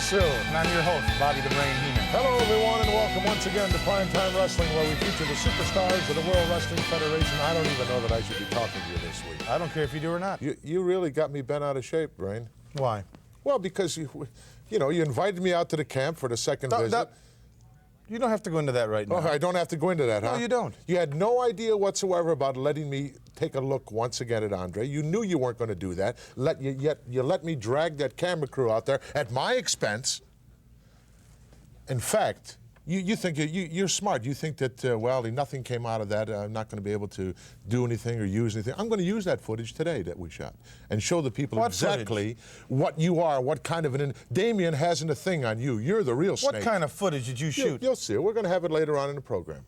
soon. And I'm your host, Bobby the Brain Heenan. Hello, everyone, and welcome once again to Prime Time Wrestling, where we feature the superstars of the World Wrestling Federation. I don't even know that I should be talking to you this week. I don't care if you do or not. You really got me bent out of shape, Brain. Why? Well, because you invited me out to the camp for the second visit. You don't have to go into that right now. Oh, I don't have to go into that, huh? No, you don't. You had no idea whatsoever about letting me take a look once again at Andre. You knew you weren't going to do that. Yet you let me drag that camera crew out there at my expense. In fact, you think you're smart. You think that, well, nothing came out of that. I'm not going to be able to do anything or use anything. I'm going to use that footage today that we shot and show the people exactly what you are, what kind of an... Damien hasn't a thing on you. You're the real snake. What kind of footage did you shoot? You'll see. We're going to have it later on in the program.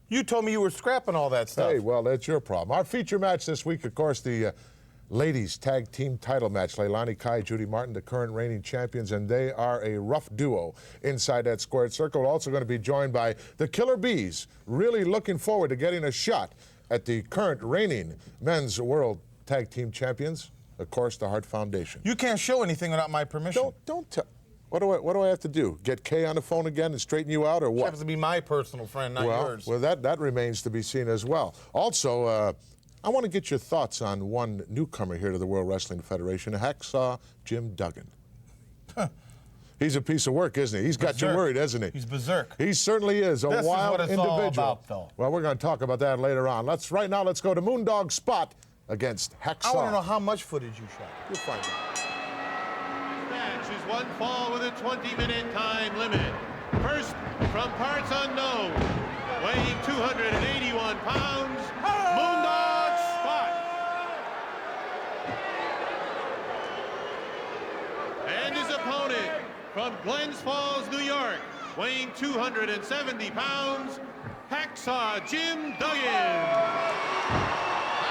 You told me you were scrapping all that stuff. Hey, well, that's your problem. Our feature match this week, of course, the ladies tag team title match. Leilani Kai, Judy Martin, the current reigning champions, and they are a rough duo inside that squared circle. We're also going to be joined by the Killer Bees. Really looking forward to getting a shot at the current reigning men's world tag team champions, of course, the Hart Foundation. You can't show anything without my permission. Don't tell. What do I have to do? Get Kay on the phone again and straighten you out, or what? She happens to be my personal friend, not yours. Well, that remains to be seen as well. Also, I want to get your thoughts on one newcomer here to the World Wrestling Federation, Hacksaw Jim Duggan. He's a piece of work, isn't he? He's got you worried, hasn't he? He's berserk. He certainly is a wild individual. All about, though. Well, we're going to talk about that later on. Right now, let's go to Moondog Spot against Hacksaw. I want to know how much footage you shot. You'll find out. Match is one fall with a 20-minute time limit. First, from parts unknown, weighing 281 pounds, Moondog Spot. And his opponent, from Glens Falls, New York, weighing 270 pounds, Hacksaw Jim Duggan.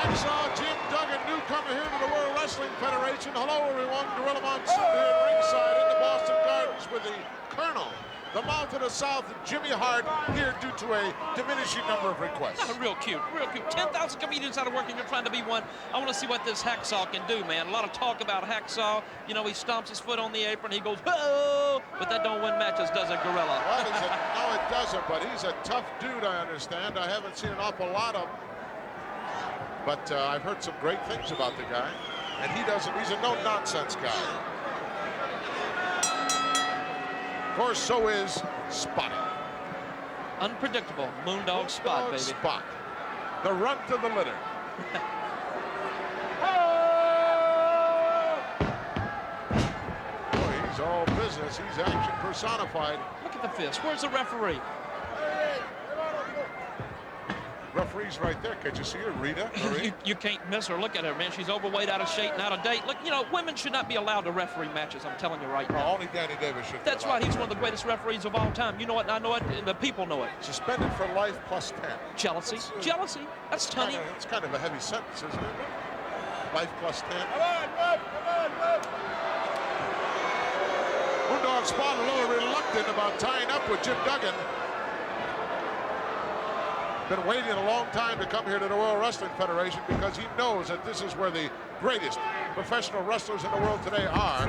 Hacksaw Jim Duggan, newcomer here to the World Wrestling Federation. Hello, everyone. Gorilla Monsoon here at ringside in the Boston Gardens with the Colonel, the Mouth of the South, Jimmy Hart, here due to a diminishing number of requests. Real cute, real cute. 10,000 comedians out of work and you're trying to be one. I want to see what this Hacksaw can do, man. A lot of talk about Hacksaw. You know, he stomps his foot on the apron, he goes, oh, but that don't win matches, does it, Gorilla? Well, no, it doesn't, but he's a tough dude, I understand. I haven't seen an awful lot of him. But I've heard some great things about the guy, and he's a no-nonsense guy. Of course, so is Spotty. Unpredictable. Moondog Spot, baby. Spot. The run to the litter. Boy, he's all business. He's action personified. Look at the fist. Where's the referee? Referee's right there. Can't you see her, Rita? You can't miss her. Look at her, man. She's overweight, out of shape, and out of date. Look, you know, women should not be allowed to referee matches. I'm telling you right now. Only Danny Davis should. That's right. He's one of the greatest referees of all time. You know it, and I know it, and the people know it. Suspended for life plus 10. Jealousy. Jealousy. That's tunny. It's kind of a heavy sentence, isn't it? Life plus 10. Come on. Moondog Spot a little reluctant about tying up with Jim Duggan. Been waiting a long time to come here to the World Wrestling Federation because he knows that this is where the greatest professional wrestlers in the world today are.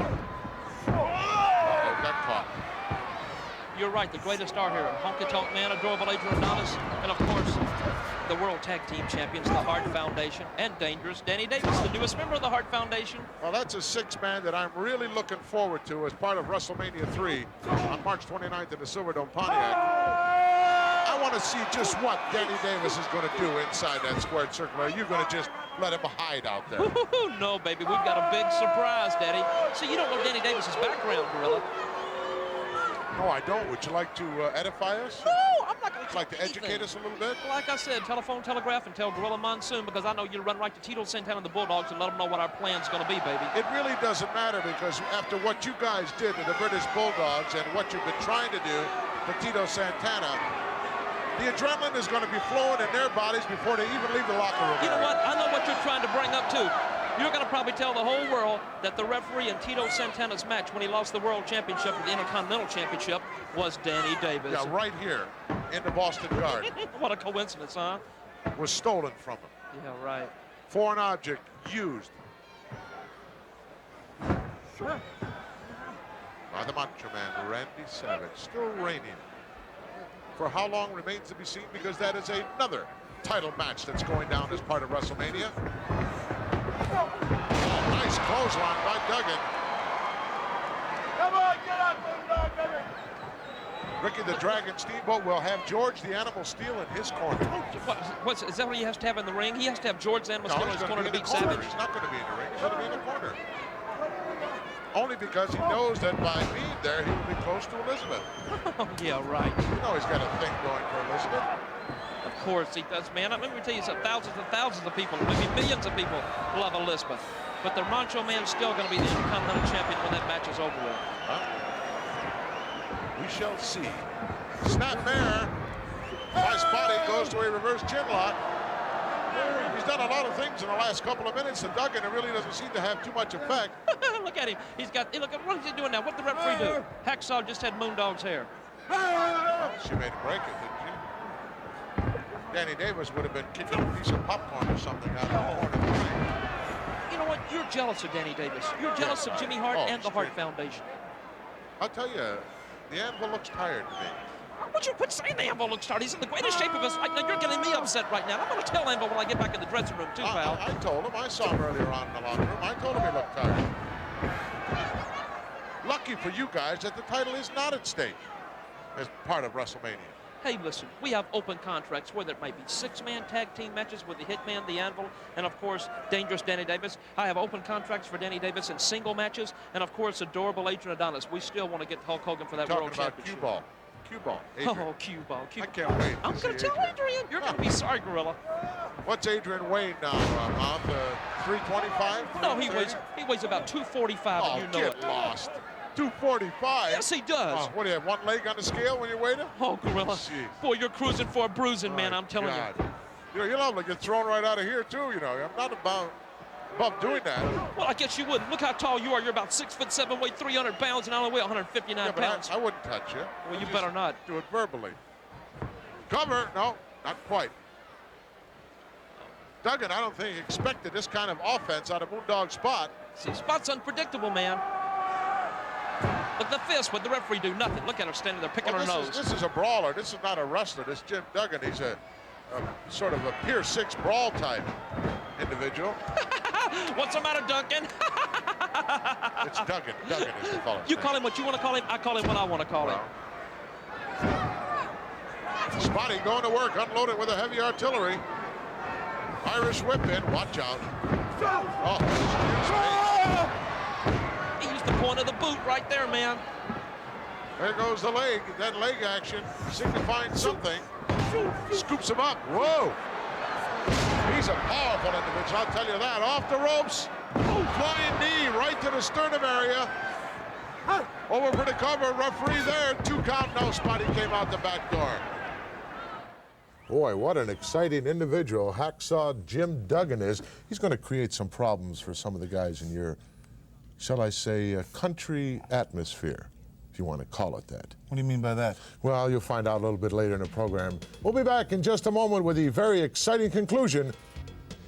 Got caught. You're right, the greatest are here. Honky Tonk Man, Adorable Adrian Adonis, and of course, the World Tag Team Champions, the Hart Foundation, and Dangerous Danny Davis, the newest member of the Hart Foundation. Well, that's a six-man that I'm really looking forward to as part of WrestleMania 3 on March 29th in the Silverdome Pontiac. I want to see just what Danny Davis is going to do inside that squared circle. Are you going to just let him hide out there? No, baby, we've got a big surprise, Daddy. See, you don't know Danny Davis's background, Gorilla. No, I don't. Would you like to edify us? No, I'm not going to. Like to educate us a little bit? Like I said, telephone, telegraph, and tell Gorilla Monsoon, because I know you run right to Tito Santana and the Bulldogs and let them know what our plan's going to be, baby. It really doesn't matter, because after what you guys did to the British Bulldogs and what you've been trying to do to Tito Santana, the adrenaline is going to be flowing in their bodies before they even leave the locker room. You know what? I know what you're trying to bring up, too. You're going to probably tell the whole world that the referee in Tito Santana's match when he lost the World Championship or the Intercontinental Championship was Danny Davis. Yeah, right here in the Boston Garden. What a coincidence, huh? Was stolen from him. Yeah, right. Foreign object used. Sure. the Macho Man, Randy Savage, still reigning. For how long remains to be seen, because that is another title match that's going down as part of WrestleMania. Oh, nice clothesline by Duggan. Come on, get up, Moondog, baby. Ricky the Dragon Steamboat will have George the Animal Steel in his corner. Is that what he has to have in the ring? He has to have George the Animal Steel in his corner to beat Savage? He's not going to be in the ring. He's going to be in the corner. Only because he knows that by being there, he will be close to Elizabeth. Oh, yeah, right. You know he's got a thing going for Elizabeth. Of course he does, man. Let me tell you, thousands and thousands of people, maybe millions of people love Elizabeth. But the Macho Man's still going to be the Intercontinental Champion when that match is over with. We shall see. Snapmare by Spotty goes to a reverse chin lock. He's done a lot of things in the last couple of minutes, and Duggan, it really doesn't seem to have too much effect. Look at him. Look at what is he doing now? What did the referee do? Hacksaw just had Moondog's hair. She made a break it, didn't she? Danny Davis would have been kicking a piece of popcorn or something out of the corner of the ring. You know what? You're jealous of Danny Davis. You're jealous of Jimmy Hart and the Hart Foundation. I'll tell you, the Anvil looks tired to me. Would you quit saying the Anvil looks tired? He's in the greatest shape of his life. Now, you're getting me upset right now. I'm going to tell Anvil when I get back in the dressing room, too, pal. I told him. I saw him earlier on in the locker room. I told him he looked tired. Lucky for you guys that the title is not at stake as part of WrestleMania. Hey, listen, we have open contracts, whether it might be six-man tag team matches with the Hitman, the Anvil, and, of course, Dangerous Danny Davis. I have open contracts for Danny Davis in single matches, and, of course, adorable Adrian Adonis. We still want to get Hulk Hogan for that World Championship. Talking about cue ball. Oh, cue ball. I can't wait. I'm going to tell Adrian. You're going to be sorry, Gorilla. What's Adrian weighing now, Mouth? 325? No, he weighs about 245, and you know get it. lost. 245? Yes, he does. What do you have, one leg on the scale when you weigh it? Oh, Gorilla. Jeez. Boy, you're cruising for a bruising, man, I'm telling you. You know, you're liable to get thrown right out of here, too, you know. I'm not above doing that. Well, I guess you wouldn't. Look how tall you are. You're about 6'7", weigh 300 pounds, and I only weigh 159 pounds. I wouldn't touch you. Well, you better not. Do it verbally. Cover. No, not quite. Duggan, I don't think, expected this kind of offense out of Moondog Spot. See, Spot's unpredictable, man. Look, the fist, what the referee do? Nothing. Look at her standing there picking her nose. This is a brawler. This is not a wrestler. This Jim Duggan, he's a sort of a Pier 6 brawl type individual. What's the matter, Duggan? It's Duggan. Duggan is the fellow. You call him what you want to call him. I call him what I want to call him. Spotty going to work, unloaded with a heavy artillery. Irish whip in. Watch out. Oh, he used the point of the boot right there, man. there goes the leg. That leg action signifying something. Scoops him up. Whoa. He's a powerful individual, I'll tell you that. Off the ropes. Flying knee right to the sternum area. Over for the cover. Referee there. 2 count. No, Spotty came out the back door. Boy, what an exciting individual Hacksaw Jim Duggan is. He's going to create some problems for some of the guys in your, shall I say, country atmosphere, if you want to call it that. What do you mean by that? Well, you'll find out a little bit later in the program. We'll be back in just a moment with the very exciting conclusion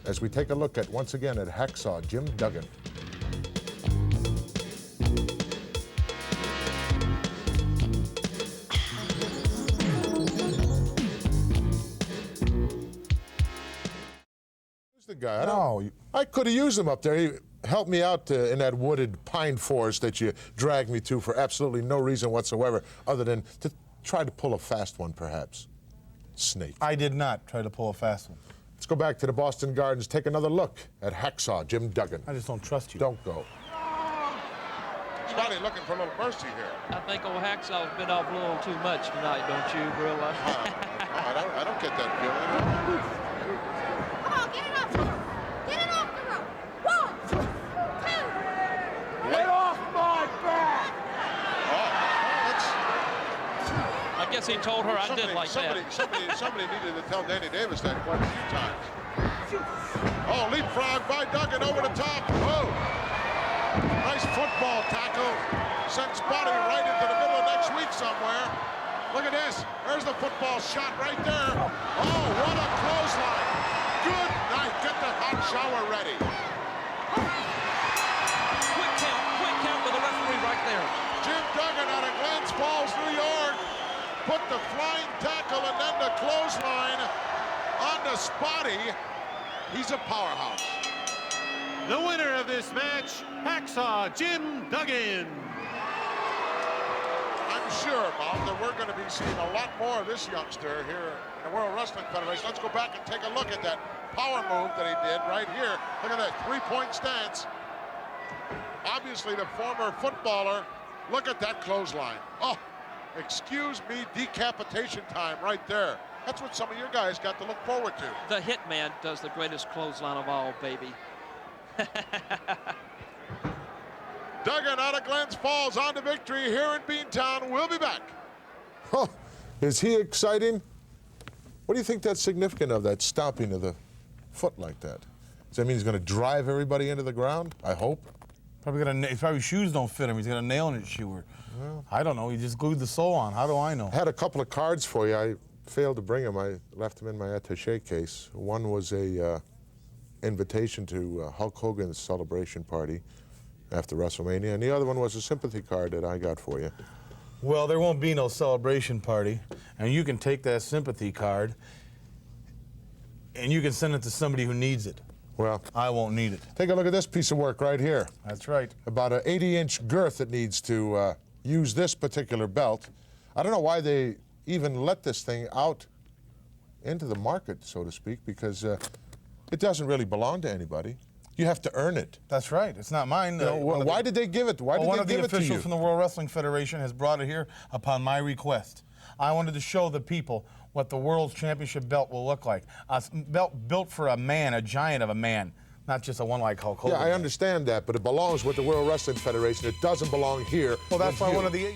as we take a look at, once again, at Hacksaw Jim Duggan. The guy. I could have used him up there. He helped me out in that wooded pine forest that you dragged me to for absolutely no reason whatsoever, other than to try to pull a fast one, perhaps. Snake. I did not try to pull a fast one. Let's go back to the Boston Gardens, take another look at Hacksaw Jim Duggan. I just don't trust you. Don't go. Spotty looking for a little mercy here. I think old Hacksaw's been off a little too much tonight, don't you, Gorilla? I don't get that feeling. Come on, get it off the rope. Get it off the rope. 1, 2. Get off my back! I guess he told her I did like that. Somebody needed to tell Danny Davis that quite a few times. Oh, leapfrog by Duggan over the top. Whoa! Nice football tackle. Sent Spotty right into the middle of next week somewhere. Look at this. There's the football shot right there. Oh, what a clothesline. Good night. Get the hot shower ready. Quick count, quick count with the referee right there. Jim Duggan out of Glens Falls, New York, put the flying tackle and then the clothesline on the Spotty. He's a powerhouse. The winner of this match, Hacksaw Jim Duggan. I'm sure, Bob, that we're going to be seeing a lot more of this youngster here in the World Wrestling Federation. Let's go back and take a look at that power move that he did right here. Look at that three-point stance. Obviously, the former footballer. Look at that clothesline. Oh, excuse me, decapitation time right there. That's what some of your guys got to look forward to. The Hitman does the greatest clothesline of all, baby. Duggan out of Glens Falls on to victory here in Beantown. We'll be back. Oh, is he exciting? What do you think that's significant of, that stomping of the foot like that? Does that mean he's going to drive everybody into the ground? I hope. Probably shoes don't fit him. He's got a nail in his shoe. Or, I don't know. He just glued the sole on. How do I know? I had a couple of cards for you. I failed to bring them. I left them in my attaché case. One was a invitation to Hulk Hogan's celebration party after WrestleMania, and the other one was a sympathy card that I got for you. Well, there won't be no celebration party, and you can take that sympathy card and you can send it to somebody who needs it. Well, I won't need it. take a look at this piece of work right here. That's right. About an 80-inch girth that needs to use this particular belt. I don't know why they even let this thing out into the market, so to speak, because it doesn't really belong to anybody. You have to earn it. That's right. It's not mine. Why did they give it? Why did one they of the give it to you? officials from the World Wrestling Federation has brought it here upon my request. I wanted to show the people what the World Championship belt will look like. A belt built for a man, a giant of a man, not just a one like Hulk Hogan. Yeah, I understand that, but it belongs with the World Wrestling Federation. It doesn't belong here. Well, that's with why you. one of the...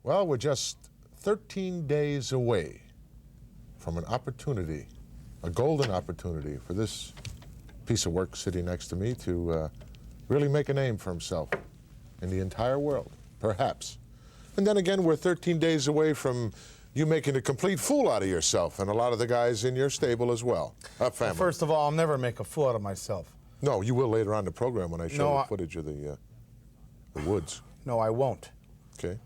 Well, we're just 13 days away from an opportunity, a golden opportunity for this piece of work sitting next to me to really make a name for himself in the entire world, perhaps. And then again, we're 13 days away from you making a complete fool out of yourself and a lot of the guys in your stable as well. Family. First of all, I'll never make a fool out of myself. No, you will later on in the program when I show No, the footage of the woods. No, I won't. Okay.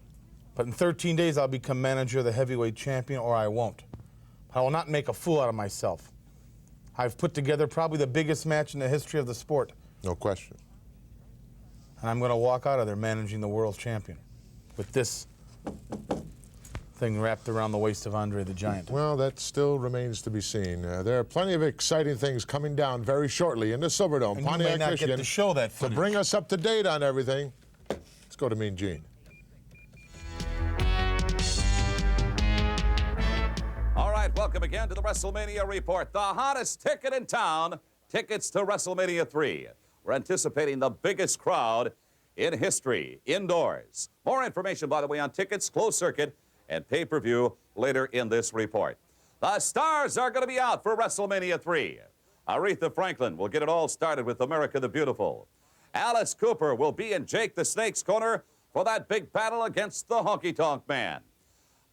But in 13 days, I'll become manager of the heavyweight champion, or I won't. I will not make a fool out of myself. I've put together probably the biggest match in the history of the sport. No question. And I'm going to walk out of there managing the world champion with this thing wrapped around the waist of Andre the Giant. Well, that still remains to be seen. There are plenty of exciting things coming down very shortly in the Silverdome, And Pontiac, you may not Michigan. get to show that To footage. bring us up to date on everything, let's go to Mean Gene. All right, welcome again to the WrestleMania Report. The hottest ticket in town, tickets to WrestleMania 3. We're anticipating the biggest crowd in history, indoors. More information, by the way, on tickets, closed circuit, and pay-per-view later in this report. The stars are going to be out for WrestleMania 3. Aretha Franklin will get it all started with America the Beautiful. Alice Cooper will be in Jake the Snake's corner for that big battle against the Honky Tonk Man.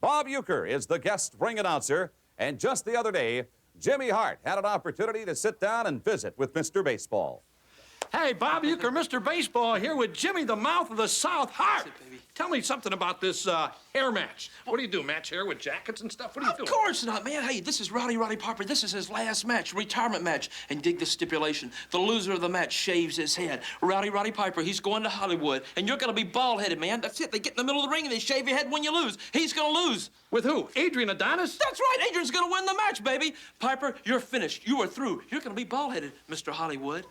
Bob Uecker is the guest ring announcer, and just the other day, Jimmy Hart had an opportunity to sit down and visit with Mr. Baseball. Hey, Bob Uecker, Mr. Baseball here with Jimmy the Mouth of the South. Hart, tell me something about this hair match. What do you do, match hair with jackets and stuff? What do you do? Of course not, man. Hey, this is Roddy Piper. This is his last match, retirement match. And dig the stipulation. The loser of the match shaves his head. Roddy Piper, he's going to Hollywood. And you're going to be bald-headed, man. That's it. They get in the middle of the ring and they shave your head when you lose. He's going to lose. With who? Adrian Adonis? That's right. Adrian's going to win the match, baby. Piper, you're finished. You are through. You're going to be bald-headed, Mr. Hollywood.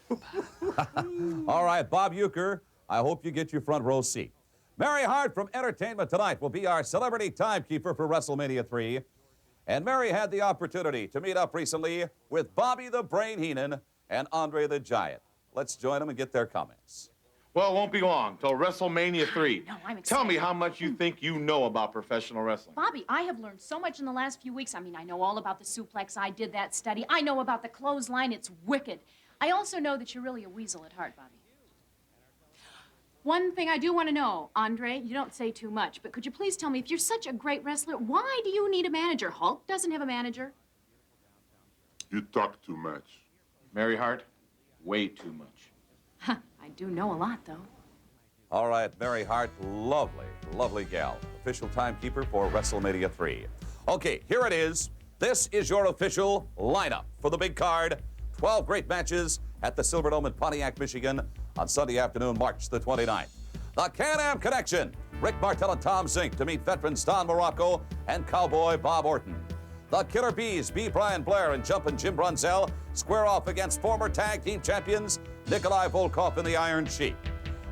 All right, Bob Uecker, I hope you get your front row seat. Mary Hart from Entertainment Tonight will be our celebrity timekeeper for WrestleMania 3. And Mary had the opportunity to meet up recently with Bobby the Brain Heenan and Andre the Giant. Let's join them and get their comments. Well, it won't be long till WrestleMania 3. No, I'm Tell me excited. how much you think you know about professional wrestling. Bobby, I have learned so much in the last few weeks. I mean, I know all about the suplex. I did that study. I know about the clothesline. It's wicked. I also know that you're really a weasel at heart, Bobby. One thing I do want to know, Andre, you don't say too much, but could you please tell me, if you're such a great wrestler, why do you need a manager? Hulk doesn't have a manager. You talk too much. Mary Hart, way too much. I do know a lot, though. All right, Mary Hart, lovely, lovely gal. Official timekeeper for WrestleMania 3. Okay, here it is. This is your official lineup for the big card. 12 great matches at the Silverdome in Pontiac, Michigan on Sunday afternoon, March the 29th. The Can-Am Connection. Rick Martel and Tom Zink to meet veterans Don Muraco and Cowboy Bob Orton. The Killer Bees, B. Brian Blair and Jumpin' Jim Brunzell, square off against former tag team champions Nikolai Volkov and the Iron Sheik.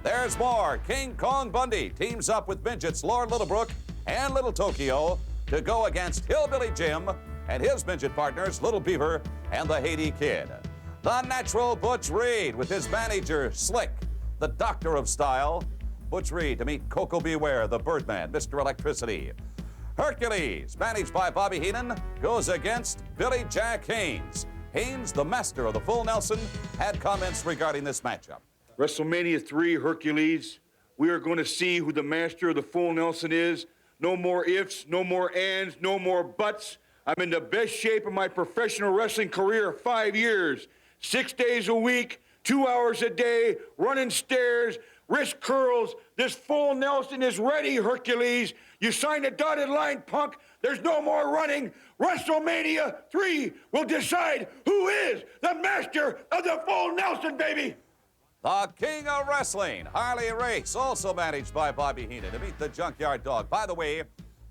There's more. King Kong Bundy teams up with midgets Lord Littlebrook and Little Tokyo to go against Hillbilly Jim and his midget partners Little Beaver and the Haiti Kid. The Natural Butch Reed with his manager Slick, the Doctor of Style. Butch Reed to meet Coco Beware, the Birdman, Mr. Electricity. Hercules, managed by Bobby Heenan, goes against Billy Jack Haynes. Haynes, the master of the full Nelson, had comments regarding this matchup. WrestleMania 3, Hercules. We are going to see who the master of the full Nelson is. No more ifs, no more ands, no more buts. I'm in the best shape of my professional wrestling career, 5 years. 6 days a week, 2 hours a day, running stairs, wrist curls. This full Nelson is ready, Hercules. You signed a dotted line, punk. There's no more running. WrestleMania 3 will decide who is the master of the full Nelson, baby. The King of Wrestling, Harley Race, also managed by Bobby Heenan, to meet the Junkyard Dog. By the way,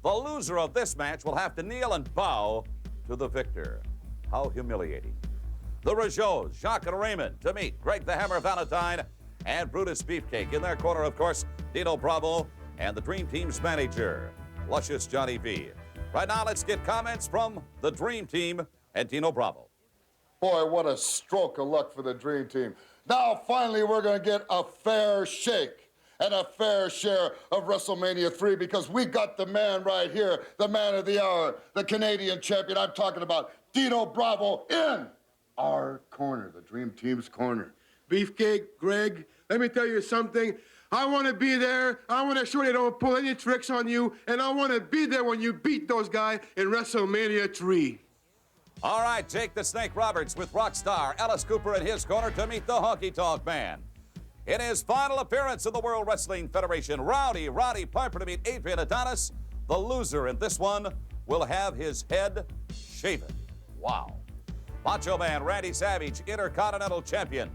the loser of this match will have to kneel and bow to the victor. How humiliating. The Rougeaus, Jacques and Raymond, to meet Greg the Hammer Valentine and Brutus Beefcake. In their corner, of course, Dino Bravo and the Dream Team's manager, Luscious Johnny V. Right now, let's get comments from the Dream Team and Dino Bravo. Boy, what a stroke of luck for the Dream Team. Now, finally, we're going to get a fair shake and a fair share of WrestleMania 3 because we got the man right here, the man of the hour, the Canadian champion. I'm talking about Dino Bravo in our corner, the Dream Team's corner. Beefcake, Greg, let me tell you something. I want to be there. I want to show they don't pull any tricks on you, and I want to be there when you beat those guys in WrestleMania 3. All right, Jake the Snake Roberts with Rockstar Alice Cooper in his corner to meet the Honky Tonk Man. In his final appearance in the World Wrestling Federation, Roddy Piper to meet Adrian Adonis. The loser in this one will have his head shaven. Wow. Macho Man Randy Savage, Intercontinental Champion,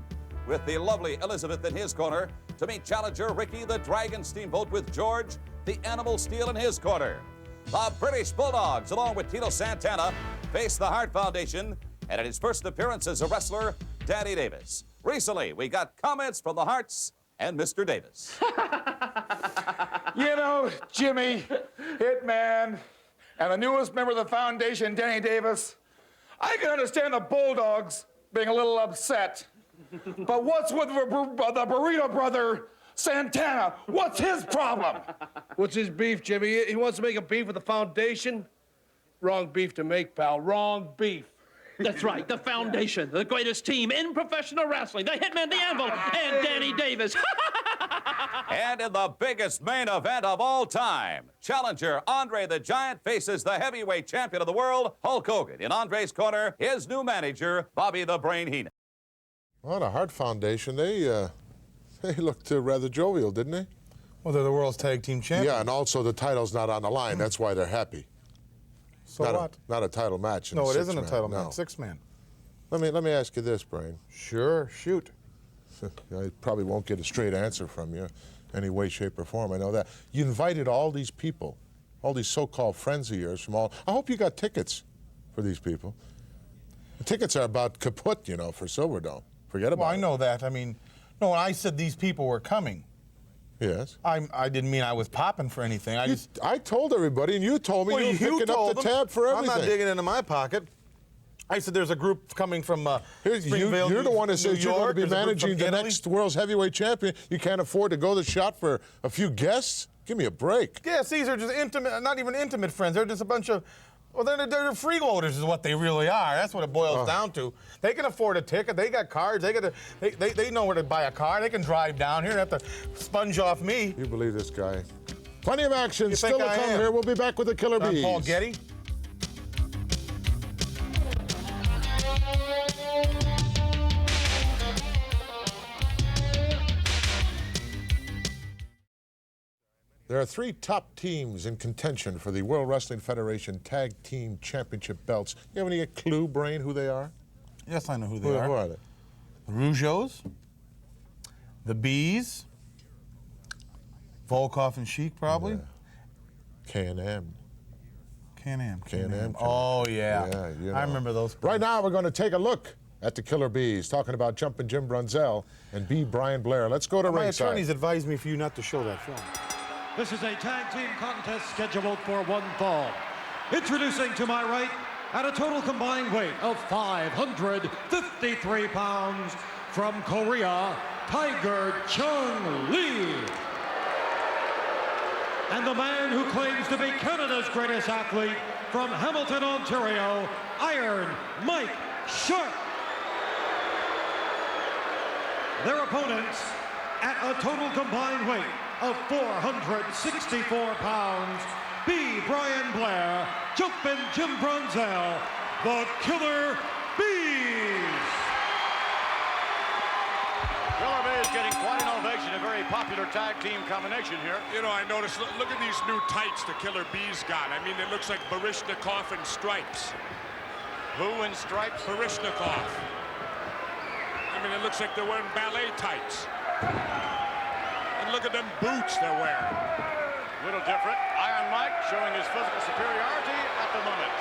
with the lovely Elizabeth in his corner to meet challenger Ricky the Dragon Steamboat with George the Animal Steel in his corner. The British Bulldogs, along with Tito Santana, face the Hart Foundation, and in his first appearance as a wrestler, Danny Davis. Recently, we got comments from the Harts and Mr. Davis. You know, Jimmy, Hitman, and the newest member of the foundation, Danny Davis, I can understand the Bulldogs being a little upset. But what's with the Burrito brother, Santana? What's his problem? What's his beef, Jimmy? He wants to make a beef with the foundation? Wrong beef to make, pal. Wrong beef. That's right, the foundation, the greatest team in professional wrestling, the Hitman, the Anvil, and Danny Davis. And in the biggest main event of all time, challenger Andre the Giant faces the heavyweight champion of the world, Hulk Hogan. In Andre's corner, his new manager, Bobby the Brain Heenan. Well, the Hart Foundation, they looked rather jovial, didn't they? Well, they're the world's tag team champions. Yeah, and also the title's not on the line. That's why they're happy. So not what? Not a title match. No, it isn't a man. title No. match. 6-man. Let me ask you this, Brain. Sure, shoot. I probably won't get a straight answer from you, any way, shape, or form. I know that. You invited all these people, all these so-called friends of yours from all. I hope you got tickets for these people. The tickets are about kaput, you know, for Silverdome. Forget about it. Well, I know that. I mean, no, when I said these people were coming, yes, I didn't mean I was popping for anything. I told everybody, and you told me well, you were picking up the tab for everything. I'm not digging into my pocket. I said there's a group coming from Springville, You're the one that says New you're going to York. be There's a group managing from the Italy. next world's heavyweight champion. You can't afford to go the shot for a few guests? Give me a break. Yes, these are just intimate, not even intimate friends. They're just a bunch of, well, they're freeloaders is what they really are. That's what it boils down to. They can afford a ticket. They got cards. They know where to buy a car. They can drive down here. They have to sponge off me. You believe this guy? Plenty of action You still think to I come am? here. We'll be back with the Killer Bees. Paul Getty. There are 3 top teams in contention for the World Wrestling Federation Tag Team Championship belts. You have any clue, Brain, who they are? Yes, I know who they are. Who are they? The Rougeaus, the Bees, Volkov and Sheik, probably. Yeah. K&M. K&M. Oh, yeah. You know. I remember those. Right now, we're going to take a look at the Killer Bees, talking about Jumpin' Jim Brunzell and B. Brian Blair. Let's go to ringside. My attorneys advised me for you not to show that film. This is a tag team contest scheduled for 1 fall. Introducing to my right, at a total combined weight of 553 pounds, from Korea, Tiger Chung Lee. And the man who claims to be Canada's greatest athlete, from Hamilton, Ontario, Iron Mike Sharpe. Their opponents, at a total combined weight of 464 pounds, B. Brian Blair, Jumpin' Jim Brunzell, the Killer Bees. Killer Bees getting quite an ovation, a very popular tag team combination here. You know, I noticed, look at these new tights the Killer Bees got. I mean, it looks like Baryshnikov in stripes. Who in stripes? Baryshnikov. I mean, it looks like they're wearing ballet tights. And look at them boots they're wearing. A little different. Iron Mike showing his physical superiority at the moment.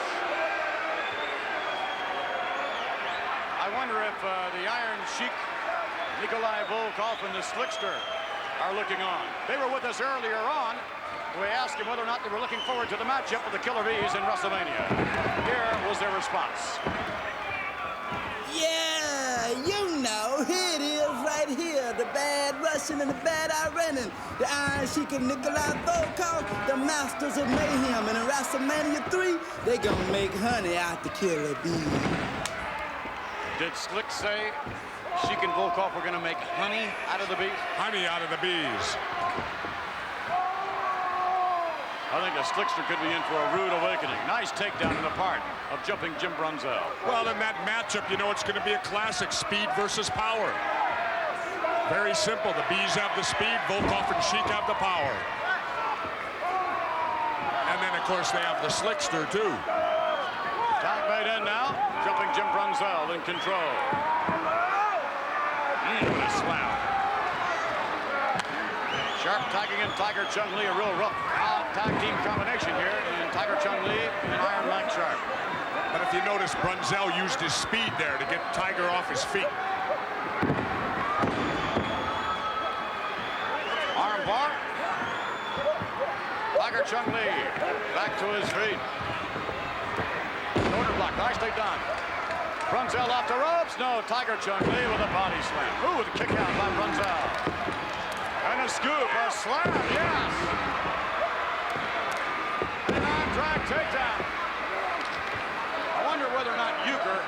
I wonder if the Iron Sheik, Nikolai Volkov, and the Slickster are looking on. They were with us earlier on. We asked them whether or not they were looking forward to the matchup with the Killer Bees in WrestleMania. Here was their response. Yeah, you know, here it is right here. The bad Russian and the bad Iranian. The Iron Sheik and Nikolai Volkov, the masters of mayhem. And in WrestleMania 3, they gonna make honey out the Killer Bees. Did Slick say Sheik and Volkov were gonna make honey out of the bees? Honey out of the bees. I think a Slickster could be in for a rude awakening. Nice takedown in the part of Jumping Jim Brunzell. Well, in that matchup, you know, it's going to be a classic speed versus power. Very simple. The Bees have the speed, Volkov and Sheik have the power. And then, of course, they have the Slickster, too. Tag made in now. Jumping Jim Brunzell in control. What a slam. Sharpe tagging in Tiger Chung Lee, a real rough tag team combination here, and Tiger Chung Lee and Iron Mike Sharpe. But if you notice, Brunzell used his speed there to get Tiger off his feet. Arm bar. Tiger Chung Lee back to his feet. Shoulder block, nicely done. Brunzell off the ropes. No, Tiger Chung Lee with a body slam. Ooh, with a kick out by Brunzell. And a scoop, a slam, yes! And an arm drag takedown. I wonder whether or not Euchre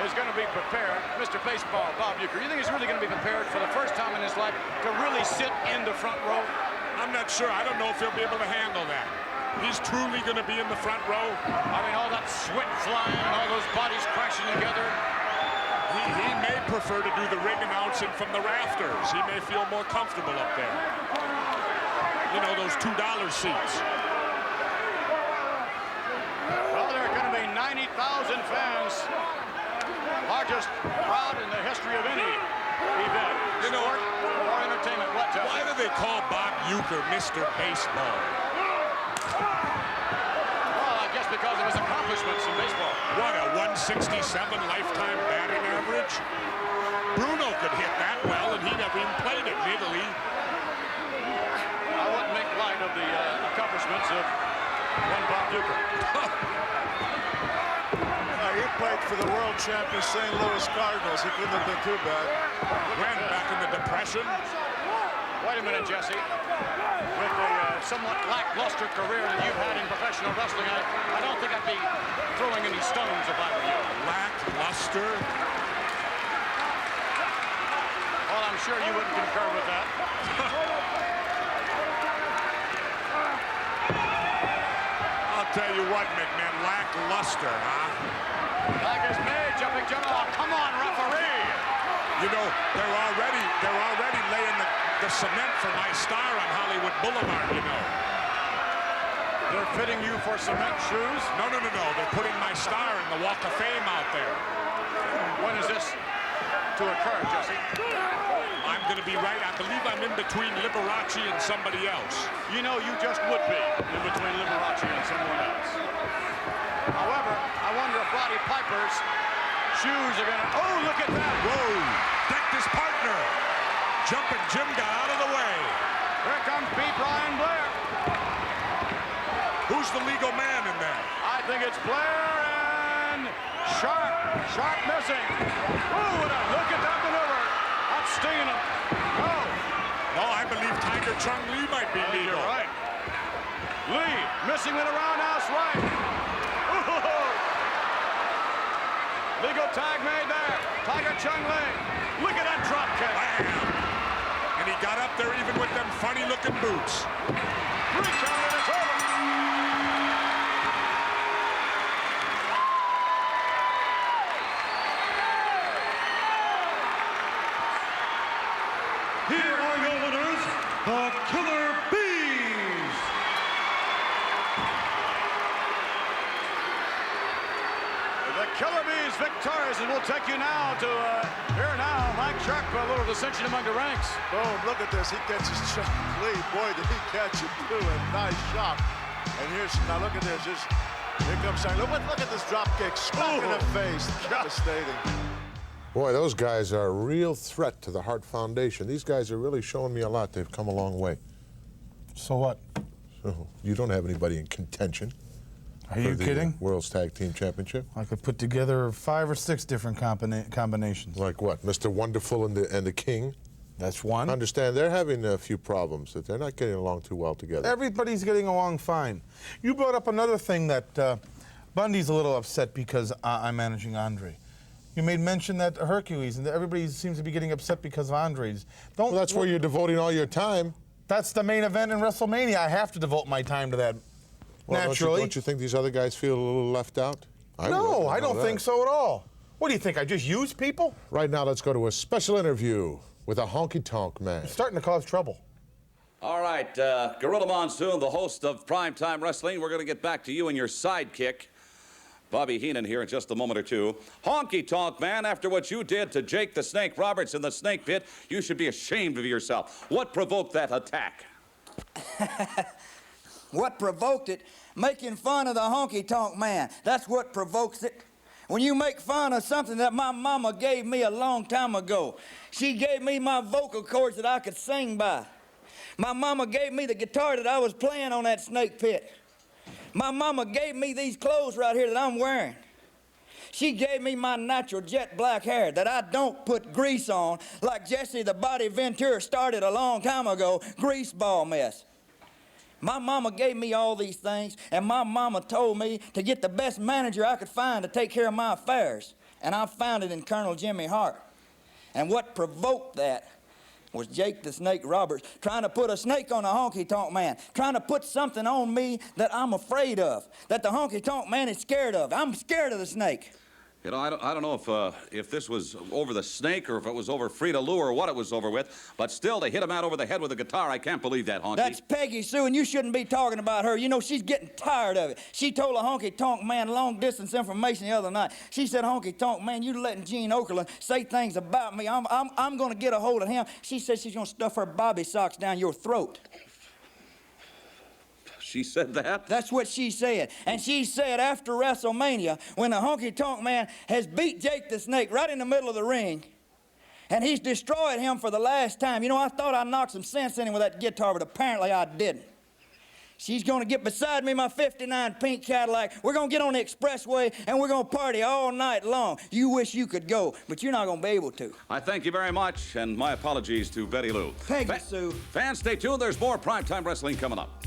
is going to be prepared. Mr. Baseball, Bob Euchre, you think he's really going to be prepared for the first time in his life to really sit in the front row? I'm not sure. I don't know if he'll be able to handle that. He's truly going to be in the front row. I mean, all that sweat flying and all those bodies crashing together. He may prefer to do the ring announcing from the rafters. He may feel more comfortable up there. You know, those $2 seats. Well, there are going to be 90,000 fans. Largest crowd in the history of any event. You know, sport or entertainment. What? Why do they call Bob Euchre Mr. Baseball? Well, I guess because of his accomplishments in baseball. What, a 167 lifetime batting average? Bruno could hit that well, and he never even played it in Italy. I wouldn't make light of the accomplishments of one Bob Euchre. He played for the world champion St. Louis Cardinals. He couldn't have been too bad. Ran back in the Depression. Wait a minute, Jesse. With the somewhat lackluster career that you've had in professional wrestling, I don't think I'd be throwing any stones if I were you. Lackluster? Well, I'm sure you wouldn't concur with that. I'll tell you what, McMahon, lackluster, huh? Like is made, Jumping Jim. Oh, come on, referee! You know, they're already laying the the cement for my star on Hollywood Boulevard, you know. They're fitting you for cement shoes? No. They're putting my star in the Walk of Fame out there. When is this to occur, Jesse? I'm going to be right. I believe I'm in between Liberace and somebody else. You know, you just would be in between Liberace and someone else. However, I wonder if Roddy Piper's shoes are going to... Oh, look at that! Whoa! Decked his partner. Jumping Jim got out of the way. Here comes B. Brian Blair. Who's the legal man in there? I think it's Blair and Sharpe. Sharpe missing. Oh, look at that maneuver. That's stinging him. No, I believe Tiger Chung Lee might be legal. You're right. Lee missing with a roundhouse right. Ooh. Legal tag made there. Tiger Chung Lee. Look at that drop kick. Bam. And he got up there even with them funny-looking boots. 3 count and it's over. Here are your winners, the Killer Bees. The Killer Bees victorious, and we'll take you now to here now. Mike Sharpe, a little dissension among the ranks. Boom, look at this. He catches Chuck Lee. Boy, did he catch it too. A nice shot. And now look at this. Here comes Shine. Look at this drop kick. Smack in the face. Devastating. Boy, those guys are a real threat to the Hart Foundation. These guys are really showing me a lot. They've come a long way. So what? So you don't have anybody in contention. Are you kidding? World's Tag Team Championship. I could put together 5 or 6 different combinations. Like what? Mr. Wonderful and the King? That's one. I understand they're having a few problems, that they're not getting along too well together. Everybody's getting along fine. You brought up another thing that Bundy's a little upset because I'm managing Andre. You made mention that Hercules, and everybody seems to be getting upset because of Andre's. Well, that's where you're devoting all your time. That's the main event in WrestleMania. I have to devote my time to that. Well, naturally. Don't you think these other guys feel a little left out? No, I don't think so at all. What do you think? I just use people? Right now, let's go to a special interview with a Honky Tonk Man. It's starting to cause trouble. All right, Gorilla Monsoon, the host of Prime Time Wrestling. We're going to get back to you and your sidekick, Bobby Heenan, here in just a moment or two. Honky Tonk Man, after what you did to Jake the Snake Roberts in the Snake Pit, you should be ashamed of yourself. What provoked that attack? What provoked it? Making fun of the Honky Tonk Man. That's what provokes it. When you make fun of something that my mama gave me a long time ago. She gave me my vocal cords that I could sing by. My mama gave me the guitar that I was playing on that Snake Pit. My mama gave me these clothes right here that I'm wearing. She gave me my natural jet black hair that I don't put grease on like Jesse the Body Ventura started a long time ago, grease ball mess. My mama gave me all these things, and my mama told me to get the best manager I could find to take care of my affairs. And I found it in Colonel Jimmy Hart. And what provoked that was Jake the Snake Roberts trying to put a snake on a Honky Tonk Man, trying to put something on me that I'm afraid of, that the Honky Tonk Man is scared of. I'm scared of the snake. You know, I don't know if this was over the snake or if it was over Frida Lou or what it was over with, but still, to hit him out over the head with a guitar, I can't believe that, Honky. That's Peggy Sue, and you shouldn't be talking about her. You know, she's getting tired of it. She told a Honky Tonk Man long-distance information the other night. She said, Honky Tonk Man, you letting Gene Okerlund say things about me. I'm going to get a hold of him. She said she's going to stuff her bobby socks down your throat. She said that? That's what she said. And she said after WrestleMania, when the Honky Tonk Man has beat Jake the Snake right in the middle of the ring, and he's destroyed him for the last time. You know, I thought I knocked some sense in him with that guitar, but apparently I didn't. She's going to get beside me in my 59 pink Cadillac. We're going to get on the expressway, and we're going to party all night long. You wish you could go, but you're not going to be able to. I thank you very much, and my apologies to Betty Lou. Peggy Sue. Fans, stay tuned. There's more Primetime Wrestling coming up.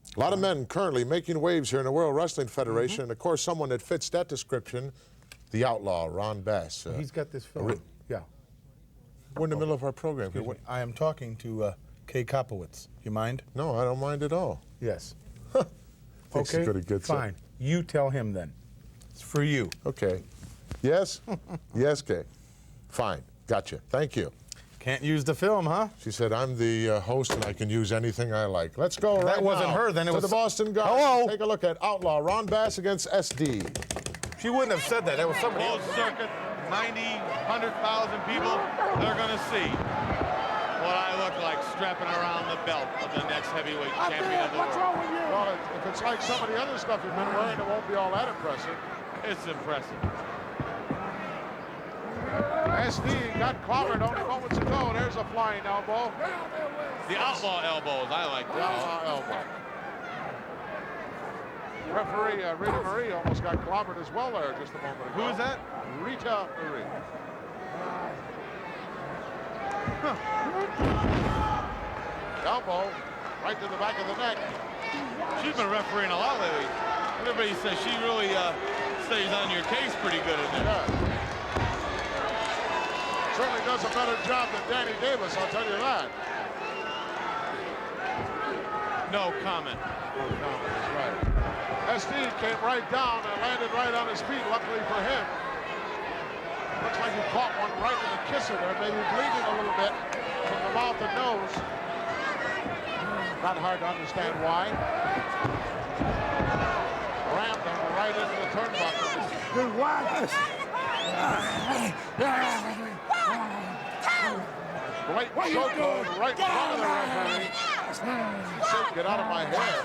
A lot of men currently making waves here in the World Wrestling Federation, and of course, someone that fits that description, the outlaw, Ron Bass. He's got this film. Yeah. We're in the middle of our program. I am talking to Kay Kopowitz. You mind? No, I don't mind at all. Yes. Thinks he's gonna get some. Fine. You tell him then. It's for you. Okay. Yes? Yes, Kay. Fine. Gotcha. Thank you. Can't use the film, huh? She said, I'm the host and I can use anything I like. Let's go right now. That wasn't her, then it to was the Boston Garden. Hello? Take a look at Outlaw Ron Bass against SD. She wouldn't have said that. That was somebody else. Closed circuit, 90, 100,000 people. They're going to see what I look like strapping around the belt of the next heavyweight champion of the world. What's wrong with you? Well, if it's like some of the other stuff you've been wearing, it won't be all that impressive. It's impressive. SD got clobbered only moments ago. There's a flying elbow. The outlaw elbows, I like The that. outlaw elbow. Referee Rita Marie almost got clobbered as well there just a moment ago. Who is that? Rita Marie. Elbow right to the back of the neck. She's been refereeing a lot lately. Everybody says she really stays on your case pretty good in there. Yeah. Certainly does a better job than Danny Davis, I'll tell you that. No comment. No comment, that's right. SD came right down and landed right on his feet, luckily for him. Looks like he caught one right in the kisser there, maybe bleeding a little bit from the mouth and nose. Not hard to understand why. Rammed him right into the turnbuckle. Good watch. Great chokehold right in front of the referee. He said, get out of my hair.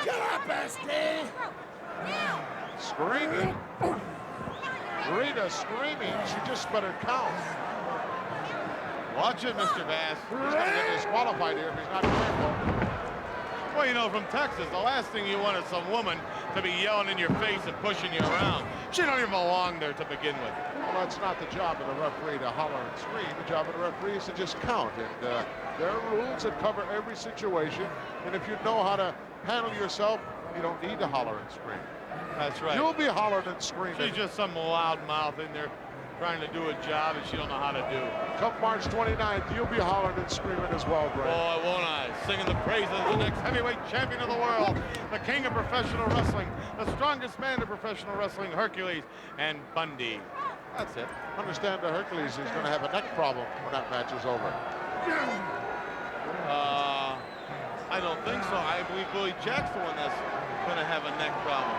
Get up, SD. Screaming. Rita screaming. She just better count. Watch it, Mr. Bass. He's going to get disqualified here if he's not careful. Well, you know, from Texas, the last thing you want is some woman to be yelling in your face and pushing you around. She don't even belong there to begin with. Well, that's not the job of the referee to holler and scream. The job of the referee is to just count. And there are rules that cover every situation. And if you know how to handle yourself, you don't need to holler and scream. That's right. You'll be hollering and screaming. She's just some loud mouth in there trying to do a job that she don't know how to do. Come March 29th, you'll be hollering and screaming as well, Greg. Boy, won't I? Singing the praises of the next heavyweight champion of the world, the king of professional wrestling, the strongest man in professional wrestling, Hercules, and Bundy. That's it. Understand that Hercules is going to have a neck problem when that match is over. I don't think so. I believe Billy Jack's the one that's going to have a neck problem.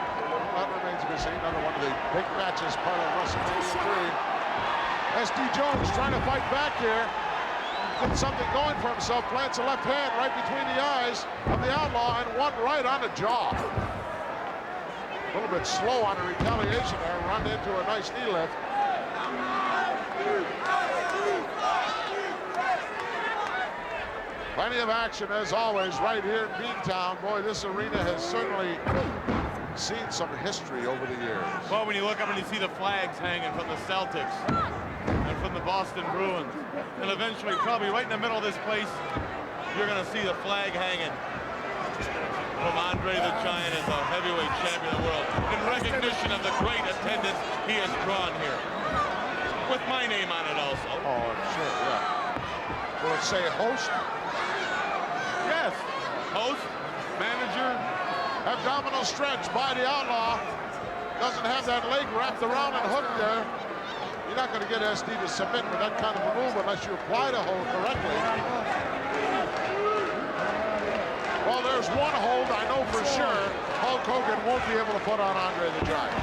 That remains to be seen. Another one of the big matches, part of WrestleMania 3. SD Jones trying to fight back here. Get something going for himself. Plants a left hand right between the eyes of the Outlaw and one right on the jaw. A little bit slow on the retaliation there. Run into a nice knee lift. Plenty of action, as always, right here in Beantown. Boy, this arena has certainly seen some history over the years. Well, when you look up and you see the flags hanging from the Celtics and from the Boston Bruins, and eventually, probably right in the middle of this place, you're going to see the flag hanging from Andre the Giant as a heavyweight champion of the world, in recognition of the great attendance he has drawn here. With my name on it also. Oh, I'm sure, yeah. Will it say host? Yes. Host, manager. Abdominal stretch by the Outlaw. Doesn't have that leg wrapped around and hooked there. You're not going to get SD to submit with that kind of a move unless you apply the hold correctly. Well, there's one hold I know for sure Hulk Hogan won't be able to put on Andre the Giant.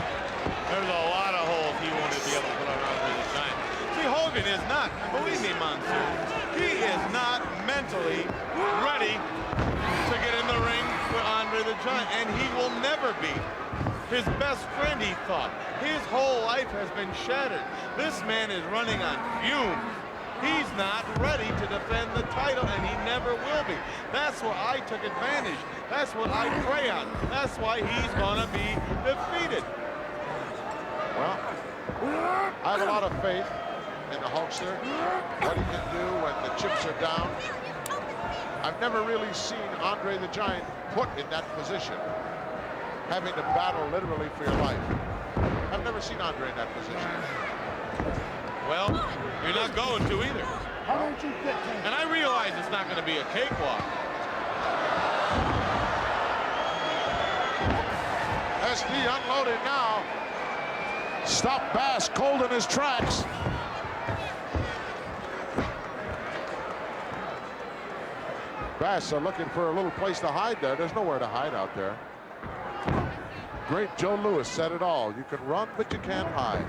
There's a lot of holes he won't be able to put on Andre the Giant. See, Hogan is not, believe me, Monsieur, he is not mentally ready to get in the ring with Andre the Giant, and he will never be. His best friend, he thought. His whole life has been shattered. This man is running on fumes. He's not ready to defend the title, and he never will be. That's where I took advantage. That's what I prey on. That's why he's gonna be defeated. Well, I have a lot of faith in the Hulkster, what he can do when the chips are down. I've never really seen Andre the Giant put in that position, having to battle literally for your life. I've never seen Andre in that position. Well, you're not going to either. And I realize it's not going to be a cakewalk. SD unloaded now. Stop Bass cold in his tracks. Bass looking for a little place to hide there. There's nowhere to hide out there. Great Joe Louis said it all. You can run, but you can't hide.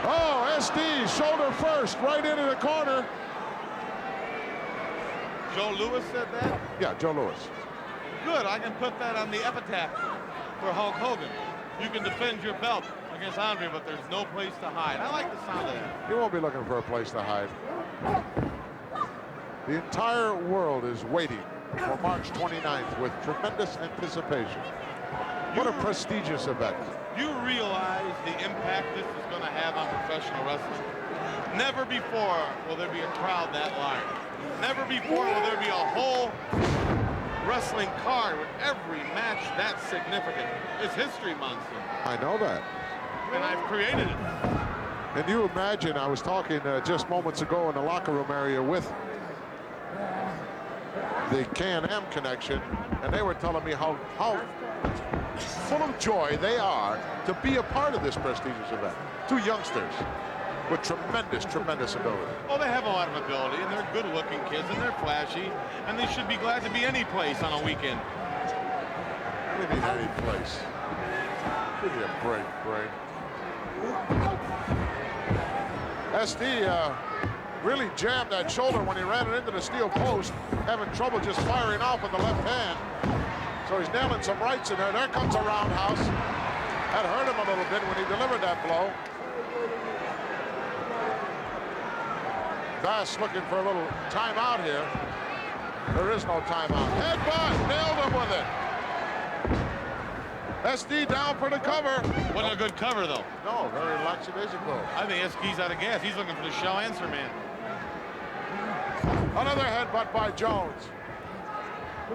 Oh, SD, shoulder first, right into the corner. Joe Louis said that? Yeah, Joe Louis. Good, I can put that on the epitaph for Hulk Hogan. You can defend your belt against Andre, but there's no place to hide. I like the sound of that. He won't be looking for a place to hide. The entire world is waiting for March 29th with tremendous anticipation. What a prestigious event. You realize the impact this is going to have on professional wrestling? Never before will there be a crowd that large. Never before will there be a whole wrestling card with every match that significant. It's history, Monson. I know that. And I've created it. And you imagine, I was talking just moments ago in the locker room area with the K&M connection, and they were telling me how full of joy they are to be a part of this prestigious event. Two youngsters with tremendous ability. Oh, they have a lot of ability, and they're good-looking kids, and they're flashy, and they should be glad to be any place on a weekend. What do you mean any place? Give me a break. SD really jammed that shoulder when he ran it into the steel post, having trouble just firing off with the left hand. So he's nailing some rights in there. There comes a roundhouse. That hurt him a little bit when he delivered that blow. Bass looking for a little timeout here. There is no timeout. Headbutt, nailed him with it. SD down for the cover. Wasn't a good cover, though. No, very lackadaisical. I think SD's out of gas. He's looking for the shell answer man. Another headbutt by Jones.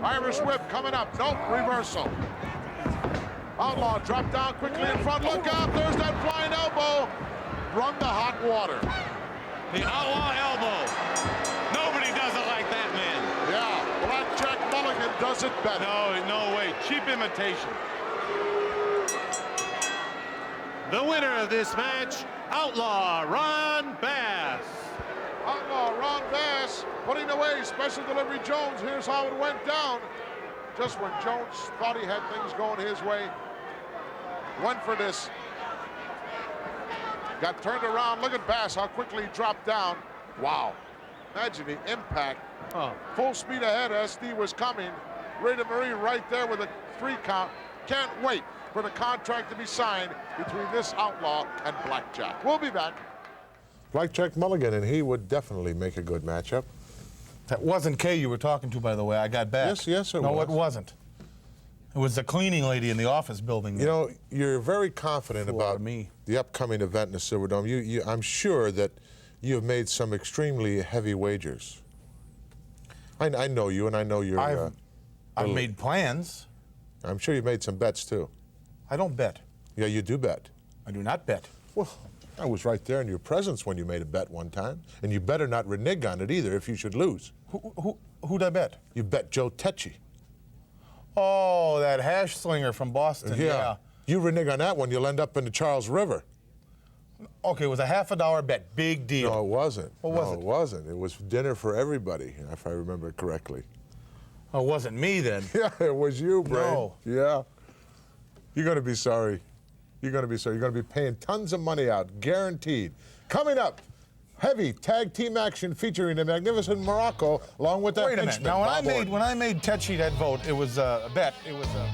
Irish whip coming up. Nope, reversal. Outlaw dropped down quickly in front. Look out, there's that flying elbow. Run the hot water. The outlaw elbow. Nobody does it like that, man. Yeah, Blackjack Mulligan does it better. No way. Cheap imitation. The winner of this match, Outlaw Ron Bass. Outlaw Ron Bass putting away Special Delivery Jones. Here's how it went down. Just when Jones thought he had things going his way, went for this. Got turned around. Look at Bass, how quickly he dropped down. Wow. Imagine the impact. Full speed ahead, SD was coming. Rita Marie right there with a 3 count. Can't wait for the contract to be signed between this outlaw and Blackjack. We'll be back. Blackjack Mulligan and he would definitely make a good matchup. That wasn't Kay you were talking to, by the way. I got back. Yes, it was. No, it wasn't. It was the cleaning lady in the office building. You know, you're very confident about the upcoming event in the Silverdome. I'm sure that you have made some extremely heavy wagers. I know you, and I know you're... I've made plans. I'm sure you've made some bets, too. I don't bet. Yeah, you do bet. I do not bet. Well, I was right there in your presence when you made a bet one time, and you better not renege on it either if you should lose. Who'd I bet? You bet Joe Tecchi. Oh, that hash slinger from Boston. Yeah. You renege on that one, you'll end up in the Charles River. Okay, it was a $50 bet. Big deal. No, it wasn't. What was it? No, it wasn't. It was dinner for everybody, if I remember correctly. Oh, it wasn't me then. Yeah, it was you, Brain. No. Yeah. You're going to be sorry. You're going to be sorry. You're going to be paying tons of money out, guaranteed. Coming up, heavy tag team action featuring the magnificent Muraco, along with that Wait a minute. henchman, Now, Bob when I made Tecchi that vote, it was a bet. It was a...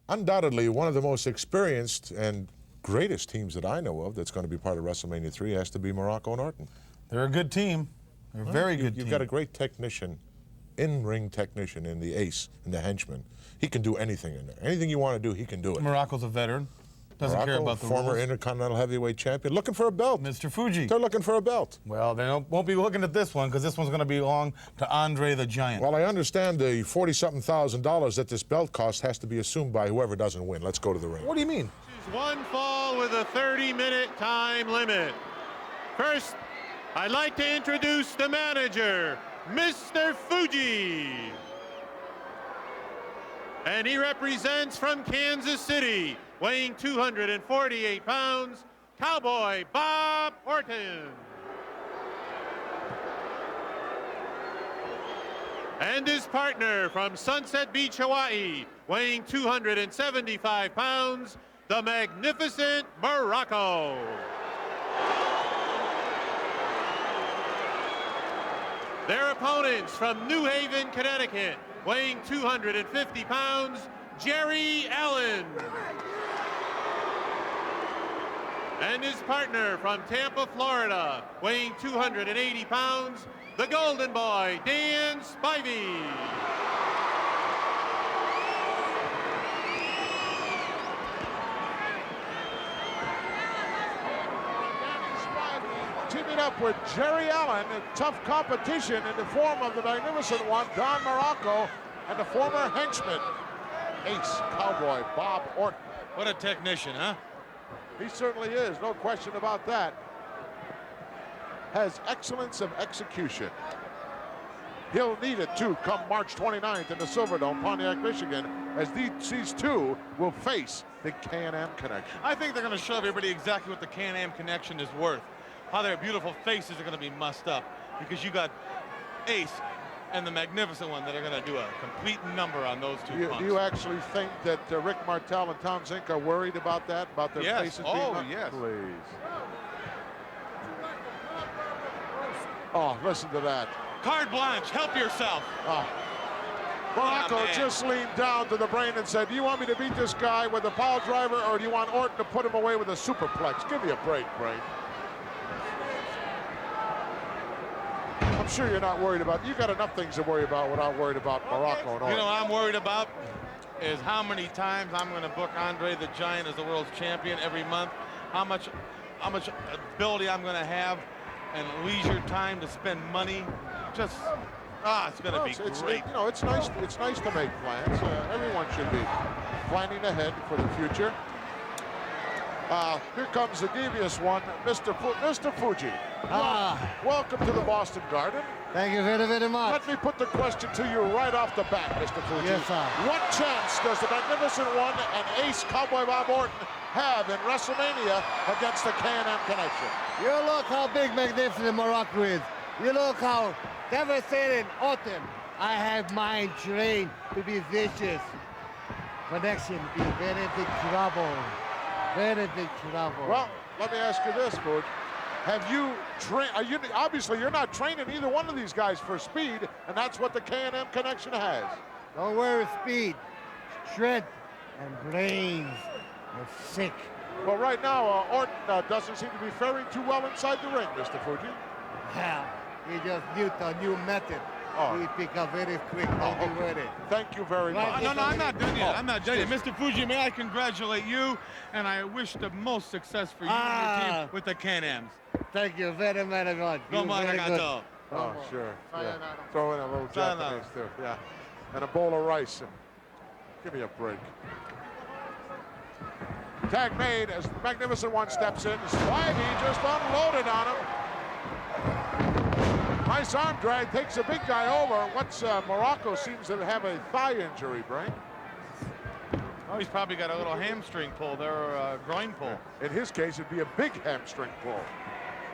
Undoubtedly, one of the most experienced and greatest teams that I know of that's going to be part of WrestleMania 3 has to be Muraco and Orton. They're a good team. They're a very good team. You've got a great technician, in-ring technician in the ace and the henchman. He can do anything in there. Anything you want to do, he can do it. Muraco's a veteran. Doesn't care Muraco, about the former rules. Intercontinental Heavyweight Champion, looking for a belt. Mr. Fuji. They're looking for a belt. Well, they won't be looking at this one because this one's going to belong to Andre the Giant. Well, I understand the $40-something thousand that this belt cost has to be assumed by whoever doesn't win. Let's go to the ring. What do you mean? One fall with a 30-minute time limit. First, I'd like to introduce the manager, Mr. Fuji. And he represents from Kansas City, weighing 248 pounds, Cowboy Bob Orton. And his partner from Sunset Beach, Hawaii, weighing 275 pounds, the magnificent Muraco. Their opponents from New Haven, Connecticut, weighing 250 pounds, Jerry Allen. And his partner from Tampa, Florida, weighing 280 pounds, the Golden Boy, Dan Spivey. Teaming up with Jerry Allen in tough competition in the form of the magnificent one, Don Muraco, and the former henchman, Ace Cowboy Bob Orton. What a technician, huh? He certainly is, no question about that. Has excellence of execution. He'll need it too come March 29th in the Silverdome, Pontiac, Michigan, as these two will face the Can-Am Connection. I think they're going to show everybody exactly what the Can-Am Connection is worth. How their beautiful faces are going to be mussed up, because you got Ace and the magnificent one that are going to do a complete number on those two punks. Do you actually think that Rick Martel and Tom Zink are worried about that, about their faces being mussed? Yes. Please. Oh, listen to that. Carte blanche, help yourself. Muraco just leaned down to the brain and said, do you want me to beat this guy with a pile driver, or do you want Orton to put him away with a superplex? Give me a break, Brain. I'm sure you're not worried about, you got enough things to worry about without worried about Muraco and Orton. You know what I'm worried about is how many times I'm going to book Andre the Giant as the world's champion every month, how much ability I'm going to have and leisure time to spend money. Just, it's going to be great. You know, it's nice to make plans. Everyone should be planning ahead for the future. Here comes the devious one, Mr. Fuji. Welcome to the Boston Garden. Thank you very, very much. Let me put the question to you right off the bat, Mr. Fuji. Yes, sir. What chance does the magnificent one and Ace Cowboy Bob Orton have in WrestleMania against the Can-Am Connection? You look how big magnificent Muraco is. You look how devastating Orton. I have mine trained to be vicious. Connection be very big trouble. Very big trouble. Well, let me ask you this, Fuji. Have you trained? Obviously, you're not training either one of these guys for speed, and that's what the Can-Am Connection has. Don't worry, speed, strength, and brains. You're sick. Well, right now, Orton doesn't seem to be faring too well inside the ring, Mr. Fuji. Yeah, he just used a new method. He pick up very quick. Don't be worried. Thank you very much. No, I'm not done yet. I'm not done yet. Mr. Fuji, may I congratulate you, and I wish the most success for you and your team with the Can-Ams. Thank you very, very much. Domo arigato. Oh, sure. Yeah. Throw in a little Japanese, too. Yeah. And a bowl of rice. Give me a break. Tag made as the magnificent one steps in. Spivey just unloaded on him. Nice arm drag, takes a big guy over. Muraco seems to have a thigh injury, Brain. Oh, he's probably got a little hamstring pull there, or a groin pull. In his case, it'd be a big hamstring pull.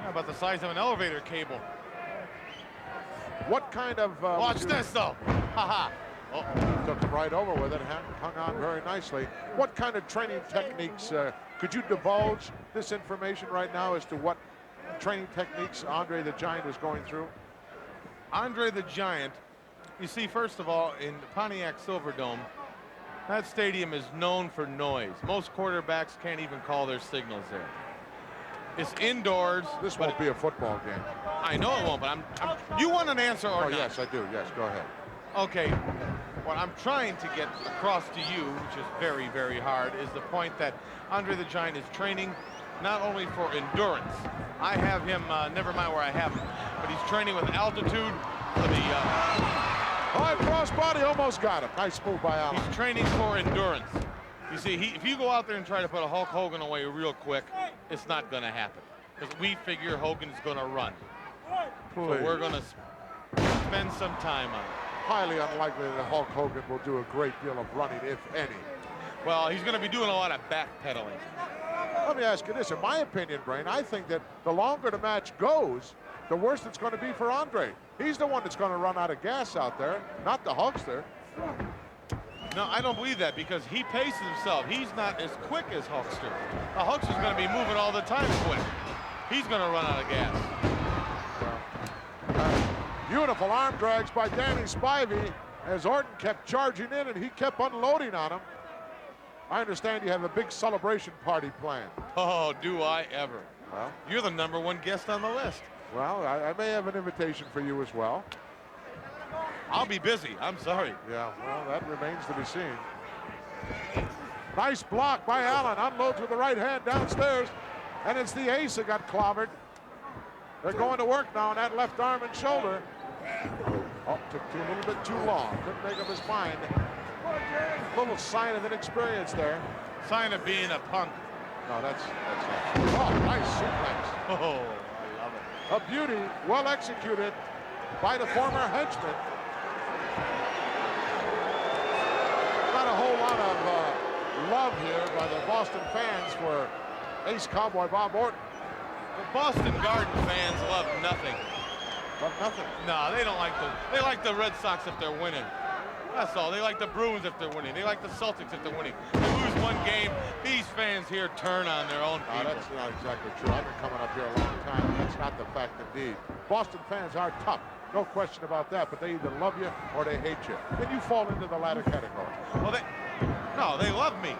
Yeah, about the size of an elevator cable. What kind of... Watch this, though. Ha-ha. Took him right over with it, hung on very nicely. What kind of training techniques, could you divulge this information right now as to what training techniques Andre the Giant is going through? Andre the Giant, you see, first of all, in Pontiac Silverdome, that stadium is known for noise. Most quarterbacks can't even call their signals there. It's indoors. This won't be a football game. I know it won't, but you want an answer or not? Yes, I do. Yes, go ahead. Okay. what I'm trying to get across to you, which is very, very hard, is the point that Andre the Giant is training not only for endurance. I have him, never mind where I have him, but he's training with altitude for the... High crossbody, almost got him. Nice move by Allen. He's training for endurance. You see, if you go out there and try to put a Hulk Hogan away real quick, it's not going to happen. Because we figure Hogan's going to run. So we're going to spend some time on it. Highly unlikely that Hulk Hogan will do a great deal of running, if any. Well, he's going to be doing a lot of backpedaling. Let me ask you this. In my opinion, Brain, I think that the longer the match goes, the worse it's going to be for Andre. He's the one that's going to run out of gas out there, not the Hulkster. No, I don't believe that because he paces himself. He's not as quick as Hulkster. The Hulkster's going to be moving all the time quick. He's going to run out of gas. Beautiful arm drags by Danny Spivey as Orton kept charging in and he kept unloading on him. I understand you have a big celebration party planned. Oh, do I ever. Well, you're the #1 guest on the list. Well, I may have an invitation for you as well. I'll be busy. I'm sorry. Yeah, well, that remains to be seen. Nice block by Allen. Unloads with the right hand downstairs. And it's the Ace that got clobbered. They're going to work now on that left arm and shoulder. Oh, took a little bit too long. Couldn't make up his mind. A little sign of inexperience there. Sign of being a punk. No, that's not. Oh, nice suplex. Oh, I love it. A beauty, well executed by the former henchman. Not a whole lot of love here by the Boston fans for Ace Cowboy Bob Orton. The Boston Garden fans love nothing. Love nothing? No, they don't like they like the Red Sox if they're winning. That's all. They like the Bruins if they're winning. They like the Celtics if they're winning. They lose one game, these fans here turn on their own people. No, that's not exactly true. I've been coming up here a long time. That's not the fact indeed. Boston fans are tough. No question about that, but they either love you or they hate you. And you fall into the latter category. Well, they love me.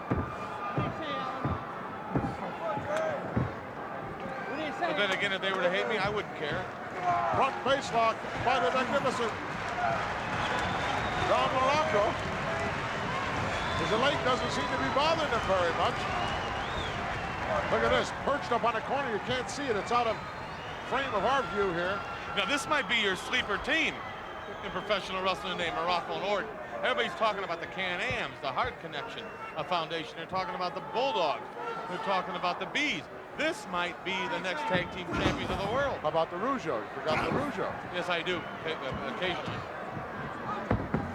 But then again, if they were to hate me, I wouldn't care. Front face lock by the magnificent Don Muraco. His leg doesn't seem to be bothering him very much. Look at this, perched up on a corner. You can't see it. It's out of frame of our view here. Now, this might be your sleeper team in professional wrestling named Muraco and Orton. Everybody's talking about the Can-Ams, the Heart Connection Foundation. They're talking about the Bulldogs. They're talking about the Bees. This might be the next tag team champions of the world. How about the Rougeau? You forgot the Rougeau. Yes, I do, occasionally.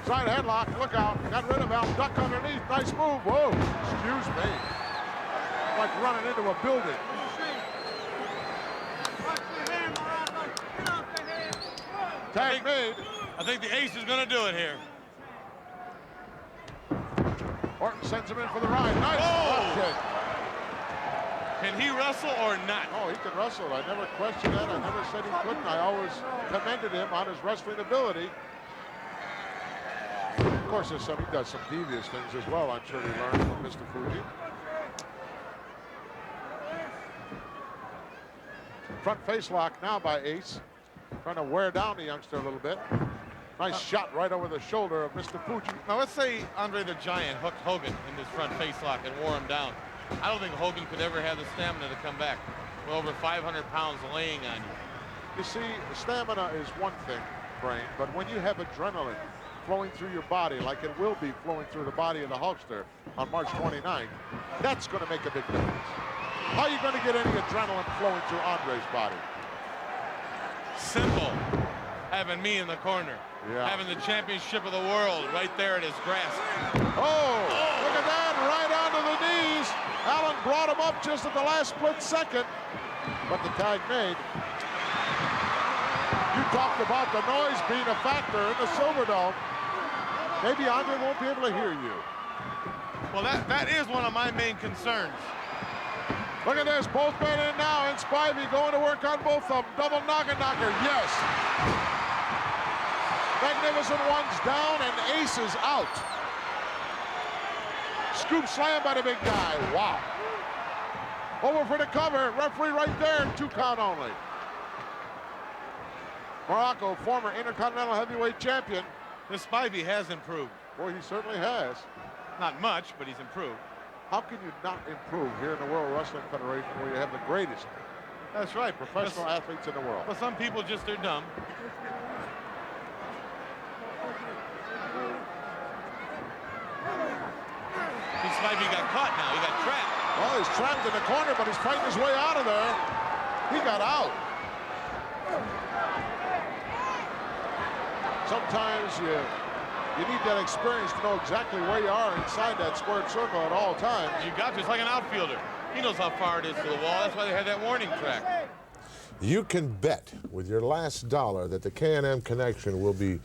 Side headlock, look out. Got rid of Al. Duck underneath. Nice move. Whoa, excuse me. Like running into a building. Tag made. I think the Ace is going to do it here. Orton sends him in for the ride. Nice left kick. Can he wrestle or not? Oh, he can wrestle. I never questioned that. I never said he couldn't. I always commended him on his wrestling ability. Of course, he does some devious things as well. I'm sure he learned from Mr. Fuji. Front face lock now by Ace. Trying to wear down the youngster a little bit. Nice shot right over the shoulder of Mr. Fuji. Now, let's say Andre the Giant hooked Hogan in this front face lock and wore him down. I don't think Hogan could ever have the stamina to come back with over 500 pounds laying on you. You see, stamina is one thing, Brain, but when you have adrenaline flowing through your body like it will be flowing through the body of the Hulkster on March 29th, that's going to make a big difference. How are you going to get any adrenaline flowing through Andre's body? Simple. Having me in the corner. Yeah. Having the championship of the world right there at his grasp. Oh, look at that, right onto the knees. Allen brought him up just at the last split second, but the tag made. You talked about the noise being a factor in the Silverdome. Maybe Andre won't be able to hear you. Well, that is one of my main concerns. Look at this, both men in now, and Spivey going to work on both of them. Double knocker, yes. Magnificent one's down, and Ace is out. Scoop slam by the big guy, wow. Over for the cover, referee right there, 2 count only. Muraco, former Intercontinental Heavyweight Champion. This Spivey has improved. Boy, he certainly has. Not much, but he's improved. How can you not improve here in the World Wrestling Federation where you have the greatest That's right. professional athletes in the world? But some people just are dumb. Spivey got caught now. He got trapped. Well, he's trapped in the corner, but he's fighting his way out of there. He got out. Sometimes you need that experience to know exactly where you are inside that squared circle at all times. You got to. It's like an outfielder. He knows how far it is to the wall. That's why they had that warning track. You can bet with your last dollar that the K&M Connection will be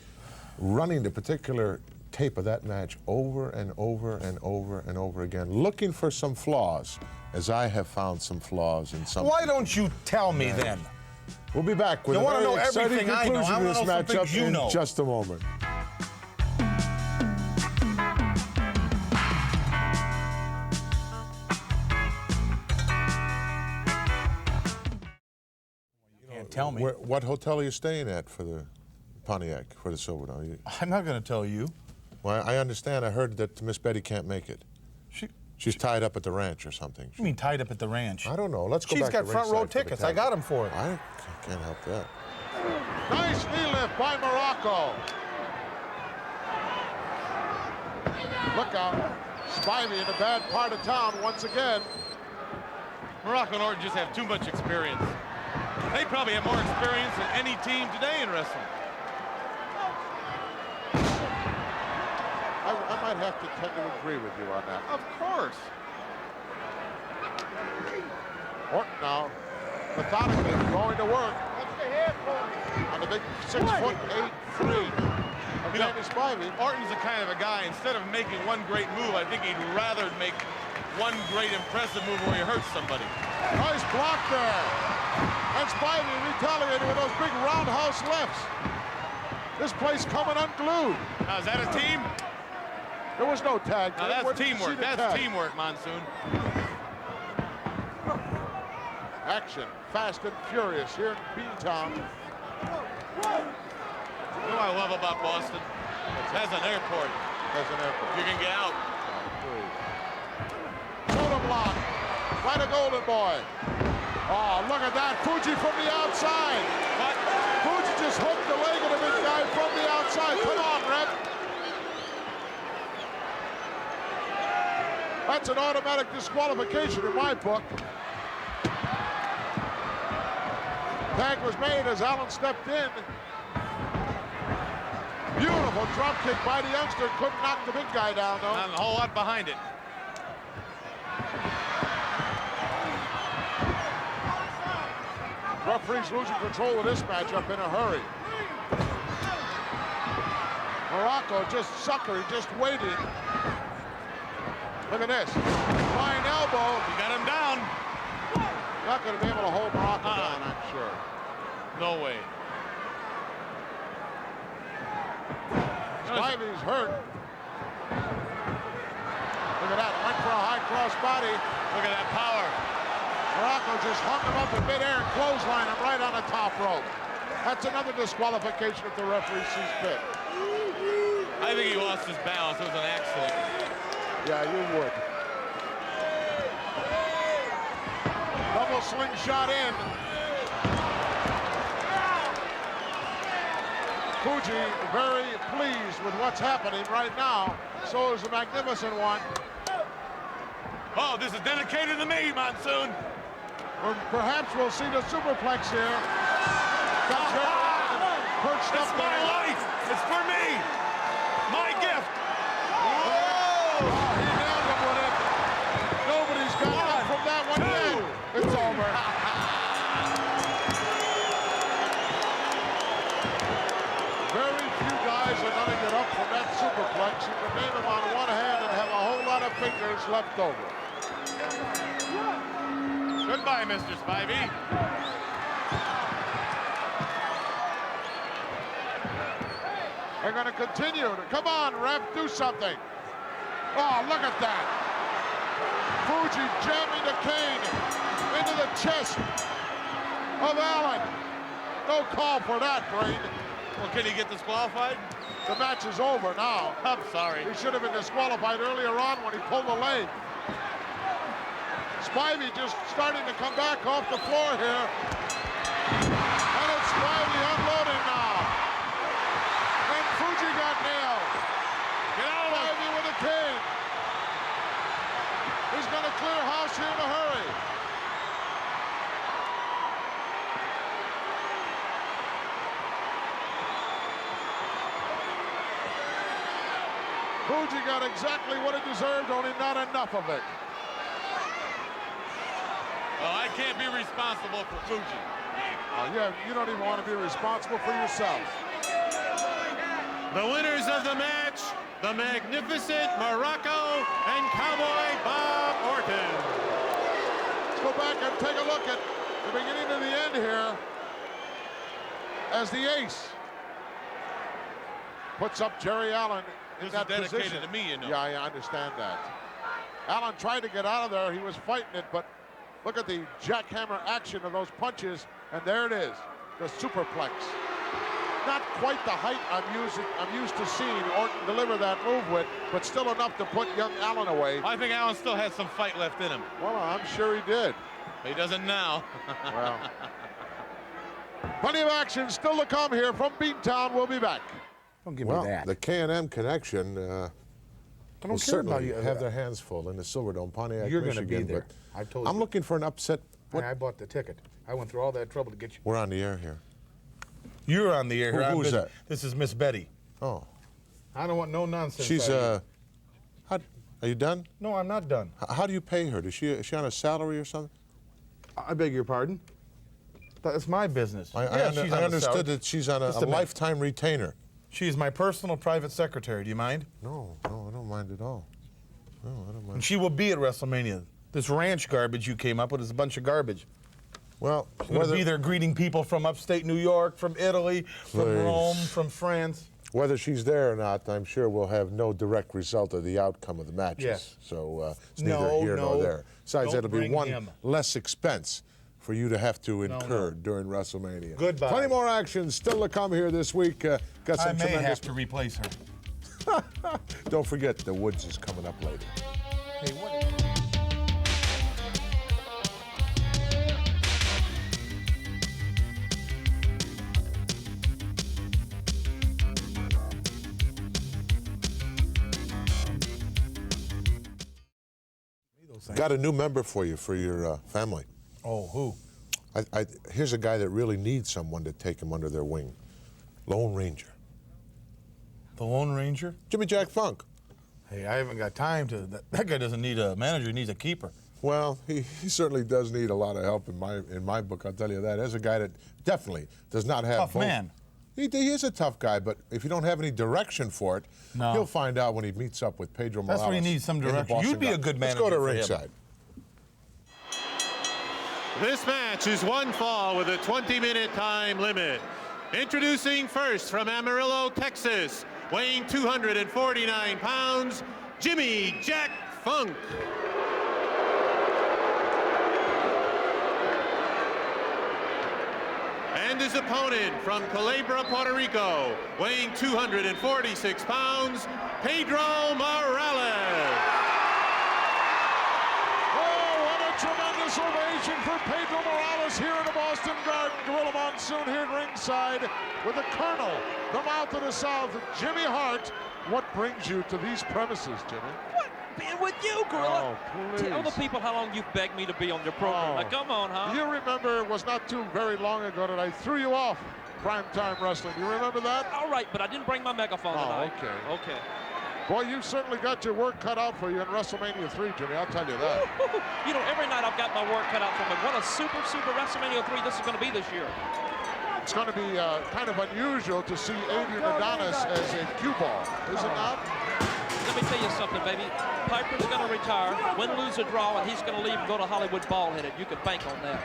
running the particular tape of that match over and over and over and over again, looking for some flaws, as I have found some flaws in some. Why don't you tell me then? We'll be back with You a want to very know exciting everything I know. conclusion I to want this to know some matchup things you in know. just a moment. Can't tell me. What hotel are you staying at for the Pontiac, for the Silverdome? I'm not going to tell you. Well, I understand. I heard that Miss Betty can't make it. She's tied up at the ranch or something. You mean tied up at the ranch? I don't know. Let's go She's back got to front row ringside for the tickets. tag. I got them for her. I can't help that. Nice knee lift by Muraco. Look out. Spivey in a bad part of town once again. Muraco and Orton just have too much experience. They probably have more experience than any team today in wrestling. I might have to tend to agree with you on that. Of course. Orton now methodically going to work on the big 6'8" of Danny Spivey. Orton's the kind of a guy, instead of making one great move, I think he'd rather make one great impressive move where he hurts somebody. Nice block there. And Spivey retaliated with those big roundhouse lefts. This place coming unglued. Now, is that a team? There was no tag. Now, that's teamwork. That's teamwork, Monsoon. Action, fast and furious here in Beantown. You know what I love about Boston? It has an airport. You can get out. Shoulder block by the Golden Boy. Oh, look at that. Fuji from the outside. What? Fuji just hooked the leg of the big guy from the outside. Come on, Rep. That's an automatic disqualification in my book. Tag was made as Allen stepped in. Beautiful drop kick by the youngster. Couldn't knock the big guy down, though. Not a whole lot behind it. Referee's losing control of this matchup in a hurry. Muraco just suckering, just waiting. Look at this. Flying elbow. You got him down. Not going to be able to hold Muraco down, I'm sure. No way. Spivey's hurt. Look at that. Went for a high cross body. Look at that power. Muraco just hung him up in midair and clotheslined him right on the top rope. That's another disqualification if the referee sees fit. I think he lost his balance. It was an accident. Yeah, you would. Double slingshot in. Fuji very pleased with what's happening right now. So is the Magnificent One. Oh, this is dedicated to me, Monsoon. Or perhaps we'll see the superplex here. Perched It's up my there. life. It's for me. My gift. Oh, he nailed him with it. Nobody's got up from that one yet. It's over. Very few guys are going to get up from that superplex. You can name them on one hand and have a whole lot of fingers left over. Goodbye, Mr. Spivey. They're going to continue. Come on, ref, do something. Oh, look at that. Fuji jamming the cane into the chest of Allen. No call for that, Brain. Well, can he get disqualified? The match is over now. I'm sorry. He should have been disqualified earlier on when he pulled the leg. Spivey just starting to come back off the floor here. And it's Spivey unloading now. And Fuji got nailed. Get out of there. Spivey with a cane. He's going to clear house here in a hurry. Fuji got exactly what he deserved, only not enough of it. Well, I can't be responsible for Fuji. Yeah, you don't even want to be responsible for yourself. The winners of the match, the magnificent Muraco and Cowboy Bob Orton. Let's go back and take a look at the beginning to the end here as the ace puts up Jerry Allen in This that is dedicated position. to me, you know. Yeah, I understand that. Allen tried to get out of there. He was fighting it, but look at the jackhammer action of those punches, and there it is, the superplex. Not quite the height I'm used to seeing Orton deliver that move with, but still enough to put young Allen away. I think Allen still has some fight left in him. Well, I'm sure he did. He doesn't now. Well, plenty of action still to come here from Beantown. We'll be back. Don't give Well, me that. the K&M connection I will don't care certainly about you. have their hands full in the Silverdome, Pontiac, You're going to Michigan. be there. but I told I'm you. looking for an upset. What? I bought the ticket. I went through all that trouble to get you. We're on the air here. You're on the air here. Who's that? This is Miss Betty. Oh. I don't want no nonsense. She's, out of are you done? No, I'm not done. How do you pay her? Is she on a salary or something? I beg your pardon? That's my business. I she's on a understood salary. that she's on a Just a minute. lifetime retainer. She's my personal private secretary. Do you mind? No, I don't mind at all. No, I don't mind. And she will be at WrestleMania. This ranch garbage you came up with is a bunch of garbage. Well, She's going to be there greeting people from upstate New York, from Italy, from Please. Rome, from France. Whether she's there or not, I'm sure we'll have no direct result of the outcome of the matches. Yes. So it's neither No, here nor no. there. Besides, Don't that'll be bring one him. less expense for you to have to No, incur no. during WrestleMania. Goodbye. Plenty more action still to come here this week. Got some I may tremendous. have to replace her. Don't forget, the Woods is coming up later. Hey, what? Got a new member for you for your family. Oh, who? Here's a guy that really needs someone to take him under their wing. Lone Ranger. The Lone Ranger? Jimmy Jack Funk. Hey, I haven't got time to. That guy doesn't need a manager. He needs a keeper. Well, he certainly does need a lot of help in my book. I'll tell you that. As a guy that definitely does not have Tough both. man. He is a tough guy, but if you don't have any direction for it, No. he'll find out when he meets up with Pedro Morales. That's what he needs, some in the direction. Boston You'd be a Garden. good Let's go to manager for him. ringside. This match is one fall with a 20-minute time limit. Introducing first from Amarillo, Texas, weighing 249 pounds, Jimmy Jack Funk. And his opponent from Culebra, Puerto Rico, weighing 246 pounds, Pedro Morales. Oh, what a tremendous ovation for Pedro Morales here in the Boston Garden. Gorilla Monsoon here at ringside with the Colonel, the mouth of the South, Jimmy Hart. What brings you to these premises, Jimmy? What? Being with you, Gorilla. Oh, please. Tell the people how long you've begged me to be on your program. Oh. Now, come on, huh? You remember it was not too very long ago that I threw you off Prime Time Wrestling. You remember that? All right, but I didn't bring my megaphone tonight. Okay. Okay. Boy, you certainly got your work cut out for you in WrestleMania 3, Jimmy. I'll tell you that. You know, every night I've got my work cut out for me. What a super WrestleMania 3 this is going to be this year. It's going to be kind of unusual to see Adrian Adonis as a cue ball, is it not? Let me tell you something, baby. Piper's going to retire, win, lose, or draw, and he's going to leave and go to Hollywood bald-headed. You can bank on that.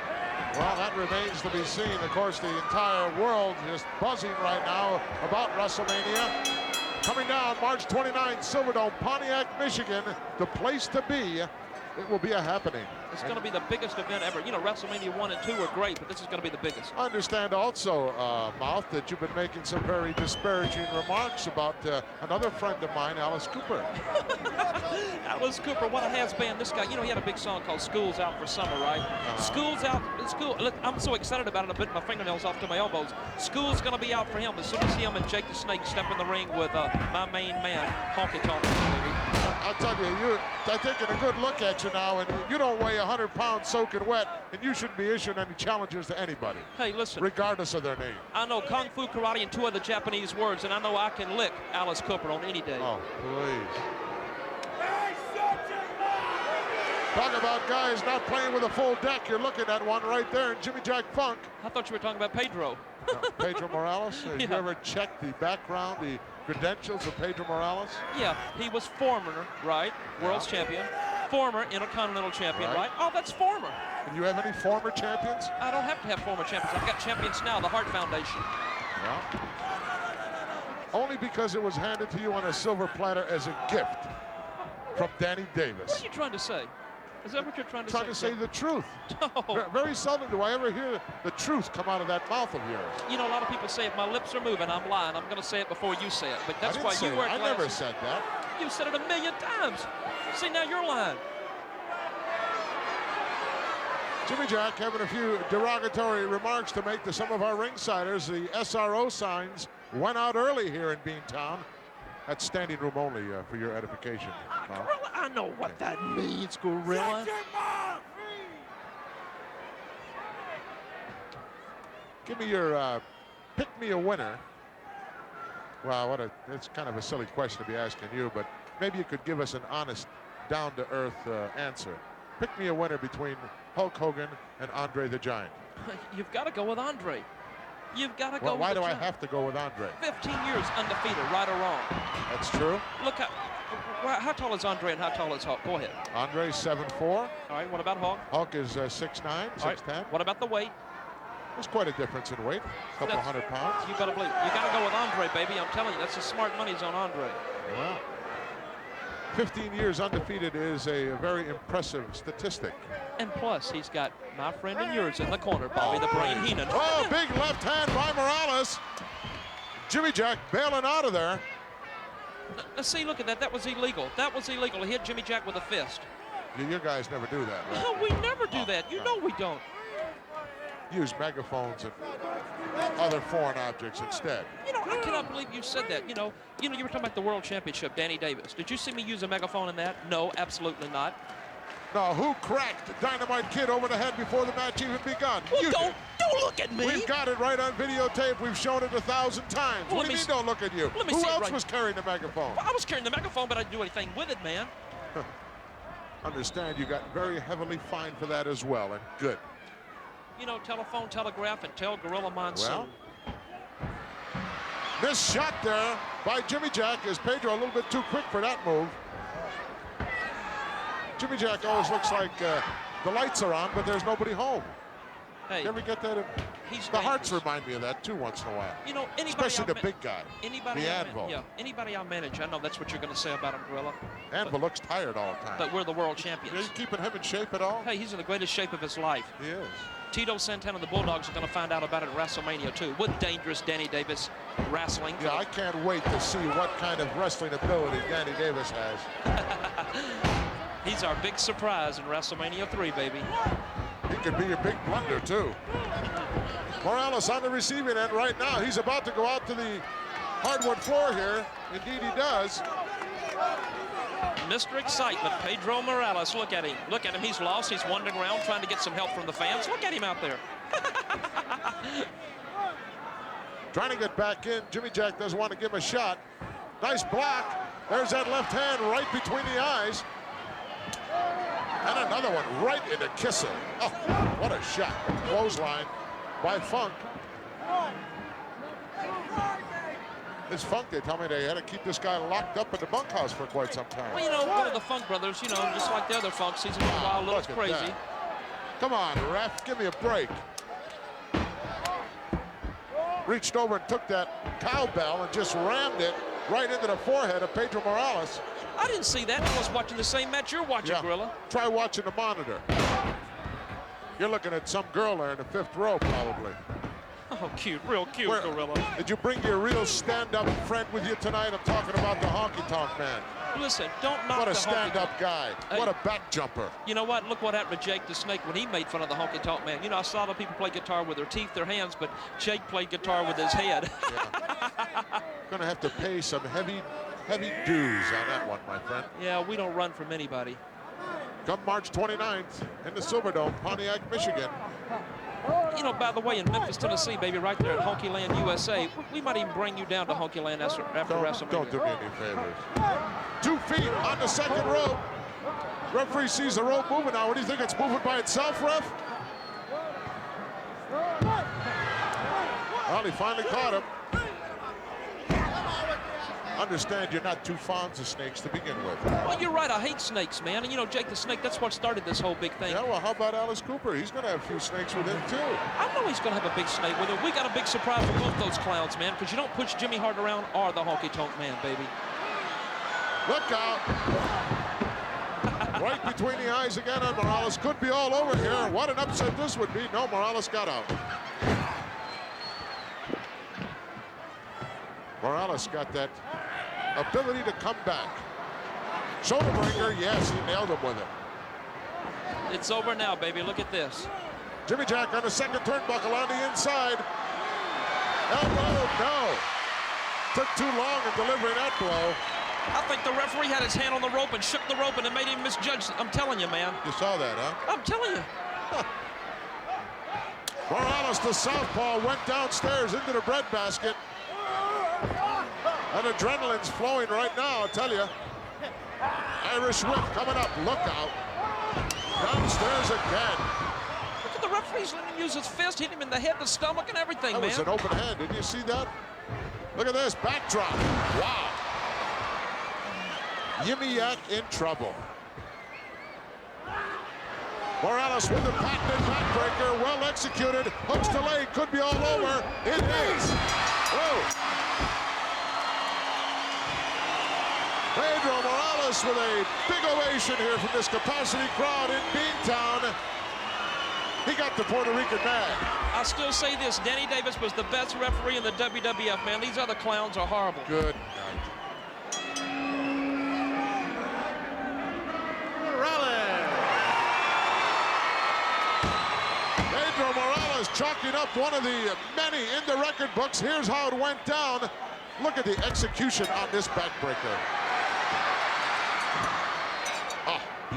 Well, that remains to be seen. Of course, the entire world is buzzing right now about WrestleMania. Coming down March 29th, Silverdome, Pontiac, Michigan, the place to be. It will be a happening. It's going to be the biggest event ever. You know, WrestleMania 1 and 2 were great, but this is going to be the biggest. I understand also, Mouth, that you've been making some very disparaging remarks about another friend of mine, Alice Cooper. Alice Cooper, what a has-been. This guy, you know, he had a big song called School's Out for Summer, right? School's out. School. Look, I'm so excited about it, I bit my fingernails off to my elbows. School's going to be out for him as soon as him and Jake the Snake step in the ring with my main man, Honky Tonk Man. I'll tell you, I'm taking a good look at you now, and you don't weigh 100 pounds soaking wet, and you shouldn't be issuing any challenges to anybody. Hey, listen. Regardless of their name. I know Kung Fu, Karate, and 2 other Japanese words, and I know I can lick Alice Cooper on any day. Oh, please. Talk about guys not playing with a full deck. You're looking at one right there, and Jimmy Jack Funk. I thought you were talking about Pedro. Pedro Morales? Have you ever checked the background, the credentials of Pedro Morales? Yeah, he was former, right? World's champion. Former Intercontinental champion, right? Oh, that's former. And you have any former champions? I don't have to have former champions. I've got champions now, the Hart Foundation. Well, only because it was handed to you on a silver platter as a gift from Danny Davis. What are you trying to say? Is that what you're trying to say? Trying to say the truth. No. Very seldom do I ever hear the truth come out of that mouth of yours. You know, a lot of people say if my lips are moving, I'm lying. I'm going to say it before you say it. But that's why you wear glasses. I never said that. You said it a million times. See, now you're lying. Jimmy Jack having a few derogatory remarks to make to some of our ringsiders. The SRO signs went out early here in Beantown. That's standing room only for your edification. Gorilla, I know what that means, Gorilla. Give me your pick me a winner. Well, it's kind of a silly question to be asking you, but maybe you could give us an honest, down-to-earth answer. Pick me a winner between Hulk Hogan and Andre the Giant. You've got to go with Andre. You've got to go with Why do I have to go with Andre? 15 years undefeated, right or wrong. That's true. Look, how tall is Andre and how tall is Hulk? Go ahead. Andre's 7'4". All right, what about Hulk? Hulk is 6'9", 6'10". Right. What about the weight? There's quite a difference in weight, a couple hundred pounds. You better believe it. You got to go with Andre, baby. I'm telling you, that's the smart money's on Andre. Well, 15 years undefeated is a very impressive statistic. And plus, he's got my friend and yours in the corner, Bobby the Brain Heenan. Oh, big left hand by Morales. Jimmy Jack bailing out of there. Now, see, look at that. That was illegal. That was illegal. He hit Jimmy Jack with a fist. Your guys never do that, right? No, we never do that. You know we don't. Use megaphones and other foreign objects instead. You know, I cannot believe you said that. You know, you were talking about the World Championship, Danny Davis. Did you see me use a megaphone in that? No, absolutely not. No, who cracked Dynamite Kid over the head before the match even begun? Well, you don't look at me. We've got it right on videotape. We've shown it 1,000 times. Well, what do you mean don't look at you? Who else was carrying the megaphone? Well, I was carrying the megaphone, but I didn't do anything with it, man. Understand you got very heavily fined for that as well, and good. You know, telephone, telegraph, and tell Gorilla Monsoon. Well, this shot there by Jimmy Jack is Pedro a little bit too quick for that move. Jimmy Jack always looks like the lights are on, but there's nobody home. Hey, you ever get that? The Hearts remind me of that too once in a while. You know, especially the big guy, anybody the Anvil. Yeah, anybody I manage, I know that's what you're going to say about him, Gorilla. Anvil looks tired all the time. But we're the world champions. Are you keeping him in shape at all? Hey, he's in the greatest shape of his life. He is. Tito Santana and the Bulldogs are going to find out about it at WrestleMania too, with dangerous Danny Davis wrestling. Yeah, I can't wait to see what kind of wrestling ability Danny Davis has. He's our big surprise in WrestleMania 3, baby. He could be a big blunder, too. Morales on the receiving end right now. He's about to go out to the hardwood floor here. Indeed, he does. Mr. Excitement, Pedro Morales. Look at him. Look at him. He's lost. He's wandering around trying to get some help from the fans. Look at him out there. Trying to get back in. Jimmy Jack doesn't want to give him a shot. Nice block. There's that left hand right between the eyes. And another one right into Kissel. Oh, what a shot. Clothesline by Funk. This Funk, they tell me they had to keep this guy locked up in the bunkhouse for quite some time. Well, you know, one of the Funk brothers, you know, just like the other Funks, he's a little wild, a little crazy. That. Come on, ref, give me a break. Reached over and took that cowbell and just rammed it right into the forehead of Pedro Morales. I didn't see that. I was watching the same match you're watching, Gorilla. Try watching the monitor. You're looking at some girl there in the 5th row, probably. Oh, cute, real cute, Gorilla. Did you bring your real stand-up friend with you tonight? I'm talking about the Honky Tonk Man. Listen, don't knock What a the stand-up guy. What a back jumper. You know what? Look what happened to Jake the Snake when he made fun of the Honky Tonk Man. You know, I saw the people play guitar with their teeth, their hands, but Jake played guitar with his head. Gonna have to pay some heavy dues on that one, my friend. Yeah, we don't run from anybody. Come March 29th in the Silverdome, Pontiac, Michigan. You know, by the way, in Memphis, Tennessee, baby, right there at Honky Land, USA, we might even bring you down to Honky Land after WrestleMania. Don't do me any favors. 2 feet on the 2nd rope. Referee sees the rope moving now. What do you think? It's moving by itself, ref? Well, he finally caught him. Understand you're not too fond of snakes to begin with. Well, you're right. I hate snakes, man. And you know, Jake the Snake, that's what started this whole big thing. Yeah, well, how about Alice Cooper? He's going to have a few snakes with him, too. I know he's going to have a big snake with him. We got a big surprise for both those clowns, man, because you don't push Jimmy Hart around or the Honky Tonk Man, baby. Look out. Right between the eyes again on Morales. Could be all over here. What an upset this would be. No, Morales got out. Morales got that ability to come back. Shoulder breaker, yes, he nailed him with it. It's over now, baby. Look at this. Jimmy Jack on the 2nd turnbuckle on the inside. Elbow, no. Took too long in delivering that blow. I think the referee had his hand on the rope and shook the rope and it made him misjudge. I'm telling you, man. You saw that, huh? I'm telling you. Morales, the southpaw, went downstairs into the breadbasket. And adrenaline's flowing right now, I'll tell you. Irish whip coming up. Look out. Downstairs again. Look at the referee's letting him use his fist, hit him in the head, the stomach, and everything, man. That was an open hand. Didn't you see that? Look at this. Backdrop. Wow. Yimmy Yak in trouble. Morales with the patented backbreaker. Well executed. Hooks to leg. Could be all over. It is. Whoa. Pedro Morales with a big ovation here from this capacity crowd in Beantown. He got the Puerto Rican mad. I still say this, Danny Davis was the best referee in the WWF, man. These other clowns are horrible. Good. Pedro Morales chalking up one of the many in the record books. Here's how it went down. Look at the execution on this backbreaker.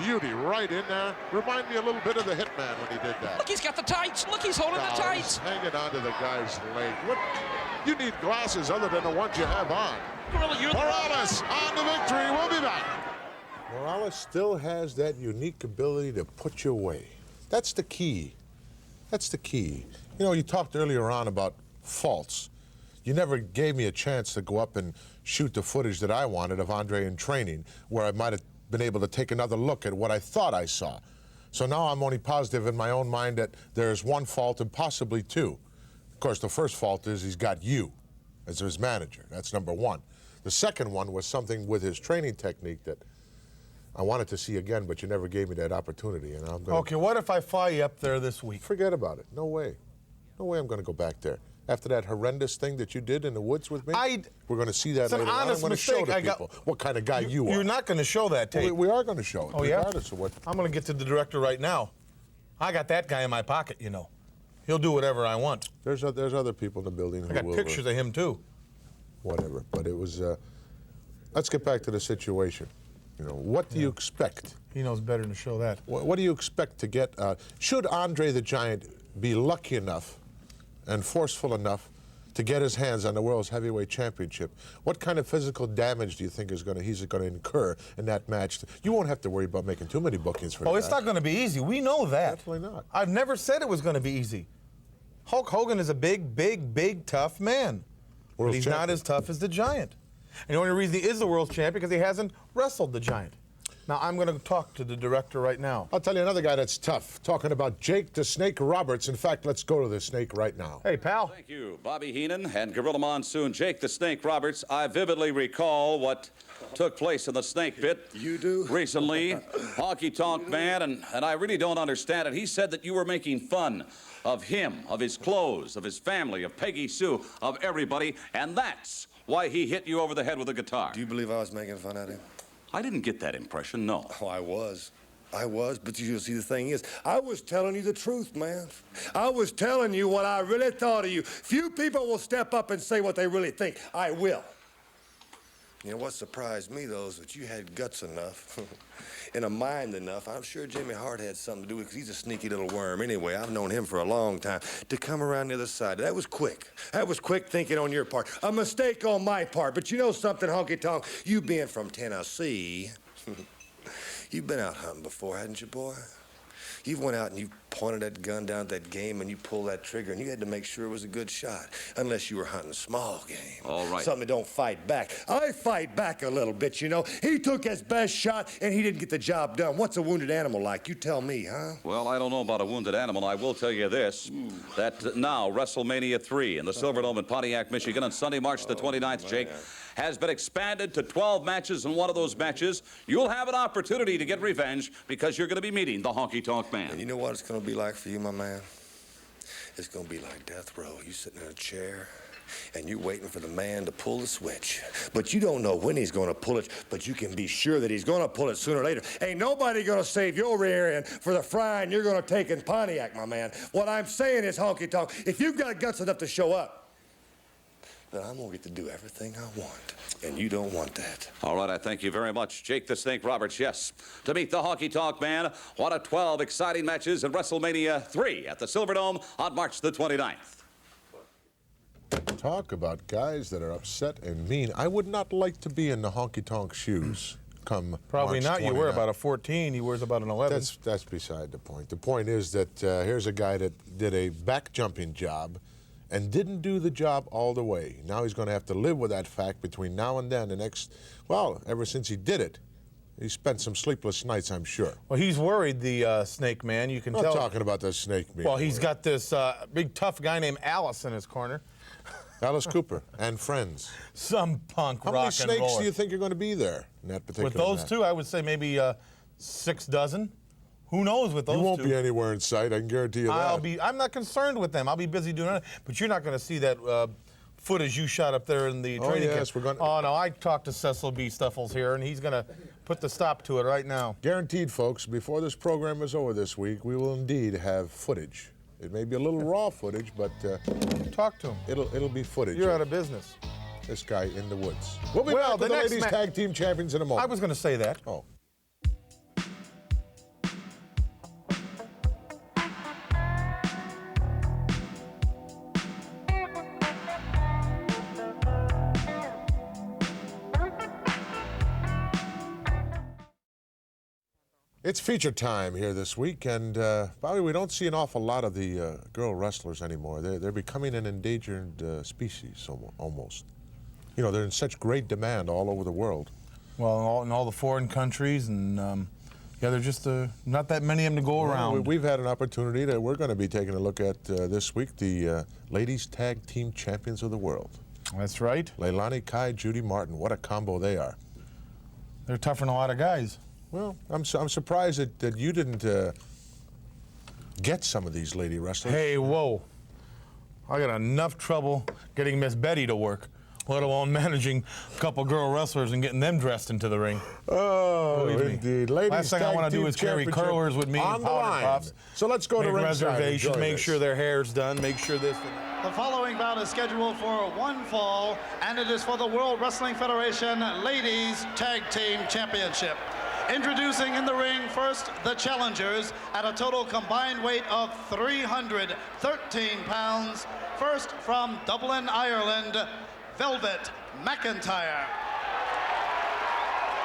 Beauty right in there. Remind me a little bit of the Hitman when he did that. Look, he's got the tights. Look, he's holding the tights. Hanging onto the guy's leg. What? You need glasses other than the ones you have on. Morales on the victory. We'll be back. Morales still has that unique ability to put you away. That's the key. That's the key. You know, you talked earlier on about faults. You never gave me a chance to go up and shoot the footage that I wanted of Andre in training, where I might have been able to take another look at what I thought I saw. So now I'm only positive in my own mind that there's one fault and possibly two. Of course, the first fault is he's got you as his manager. That's number one. The second one was something with his training technique that I wanted to see again, but you never gave me that opportunity. And I'm gonna... Okay, what if I fly you up there this week? Forget about it. No way. No way I'm going to go back there. After that horrendous thing that you did in the woods with me, we're going to see that later on. I'm going to show the people what kind of guy you are. You're not going to show that tape. We are going to show it, regardless of what. I'm going to get to the director right now. I got that guy in my pocket, you know. He'll do whatever I want. There's other people in the building who I got will, pictures of him, too. Whatever. But it was, let's get back to the situation. You know, what do you expect? He knows better than to show that. What do you expect to get? Should Andre the Giant be lucky enough and forceful enough to get his hands on the World's Heavyweight Championship, what kind of physical damage do you think he's going to incur in that match? You won't have to worry about making too many bookings for that. Oh, it's not going to be easy. We know that. Definitely not. I've never said it was going to be easy. Hulk Hogan is a big, tough man. But he's not as tough as the Giant. And the only reason he is the world champion because he hasn't wrestled the Giant. Now, I'm going to talk to the director right now. I'll tell you another guy that's tough, talking about Jake the Snake Roberts. In fact, let's go to the Snake right now. Hey, pal. Thank you, Bobby Heenan and Gorilla Monsoon. Jake the Snake Roberts, I vividly recall what took place in the Snake Pit. You do? Recently, Honky Tonk Man, and I really don't understand it. He said that you were making fun of him, of his clothes, of his family, of Peggy Sue, of everybody, and that's why he hit you over the head with a guitar. Do you believe I was making fun of him? I didn't get that impression, no. Oh, I was, but you see, the thing is, I was telling you the truth, man. I was telling you what I really thought of you. Few people will step up and say what they really think. I will. You know, what surprised me, though, is that you had guts enough and a mind enough. I'm sure Jimmy Hart had something to do with it, because he's a sneaky little worm anyway. I've known him for a long time. To come around the other side, that was quick. That was quick thinking on your part. A mistake on my part. But you know something, Honky Tonk? You being from Tennessee, you've been out hunting before, hadn't you, boy? You went out and you pointed that gun down at that game and you pulled that trigger and you had to make sure it was a good shot, unless you were hunting small game. All right. Something that don't fight back. I fight back a little bit, you know. He took his best shot and he didn't get the job done. What's a wounded animal like? You tell me, huh? Well, I don't know about a wounded animal. I will tell you this, that now WrestleMania 3 in the Silverdome in Pontiac, Michigan on Sunday, March the 29th, Jake, has been expanded to 12 matches. In one of those matches, you'll have an opportunity to get revenge because you're going to be meeting the Honky Tonk Man. And you know what it's going to be like for you, my man? It's going to be like death row. You sitting in a chair, and you're waiting for the man to pull the switch. But you don't know when he's going to pull it, but you can be sure that he's going to pull it sooner or later. Ain't nobody going to save your rear end for the frying you're going to take in Pontiac, my man. What I'm saying is, Honky Tonk, if you've got guts enough to show up, then I'm going to get to do everything I want. And you don't want that. All right, I thank you very much. Jake the Snake Roberts, yes. To meet the Honky Tonk Man, one of 12 exciting matches in WrestleMania 3 at the Silverdome on March the 29th. Talk about guys that are upset and mean. I would not like to be in the Honky Tonk shoes come Probably March not. 29th. You wear about a 14. He wears about an 11. That's beside the point. The point is that here's a guy that did a back jumping job and didn't do the job all the way. Now he's going to have to live with that fact between now and then. Ever since he did it, he spent some sleepless nights, I'm sure. Well, he's worried, the Snake Man. You can I'm tell. not talking about the Snake Man. Well, he's got this big tough guy named Alice in his corner. Alice Cooper and friends. Some punk How rock many and snakes roller. do you think are going to be there in that particular With those match? two, I would say maybe 6 dozen. Who knows with those two? You won't be anywhere in sight, I can guarantee you that. I'm not concerned with them. I'll be busy doing it. But you're not going to see that footage you shot up there in the training camp. we're going. Oh no, I talked to Cecil B. Stuffles here, and he's going to put the stop to it right now. Guaranteed, folks. Before this program is over this week, we will indeed have footage. It may be a little raw footage, but talk to him. It'll be footage. You're out of business. This guy in the woods. We'll be back with the ladies tag team champions in a moment. I was going to say that. Oh. It's feature time here this week, and Bobby, we don't see an awful lot of the girl wrestlers anymore. They're becoming an endangered species, almost. You know, they're in such great demand all over the world. Well, in all the foreign countries, and yeah, there's just not that many of them to go around. We've had an opportunity that we're going to be taking a look at this week, the ladies tag team champions of the world. That's right. Leilani Kai, Judy Martin, what a combo they are. They're tougher than a lot of guys. Well, I'm surprised that you didn't get some of these lady wrestlers. Hey, whoa. I got enough trouble getting Miss Betty to work, let alone managing a couple girl wrestlers and getting them dressed into the ring. Oh, indeed. Ladies Last thing I want to do is carry curlers with me and powder puffs. So let's go to ringside. Reservation, make sure their hair's done, make sure this. The following bout is scheduled for one fall, and it is for the World Wrestling Federation Ladies Tag Team Championship. Introducing in the ring first, the challengers at a total combined weight of 313 pounds. First from Dublin, Ireland, Velvet McIntyre.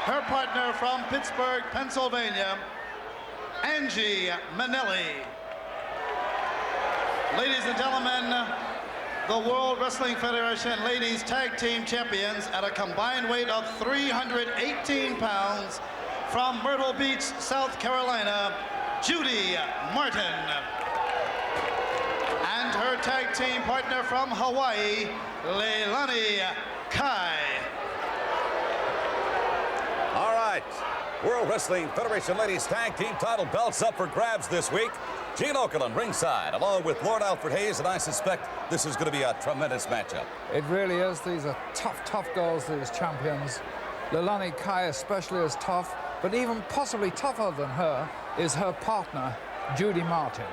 Her partner from Pittsburgh, Pennsylvania, Angie Manelli. Ladies and gentlemen, the World Wrestling Federation Ladies Tag Team Champions at a combined weight of 318 pounds. from Myrtle Beach, South Carolina, Judy Martin. And her tag team partner from Hawaii, Leilani Kai. All right. World Wrestling Federation Ladies Tag Team title belts up for grabs this week. Gene Okerlund ringside, along with Lord Alfred Hayes, and I suspect this is going to be a tremendous matchup. It really is. These are tough girls, these champions. Leilani Kai especially is tough, but even possibly tougher than her is her partner, Judy Martin.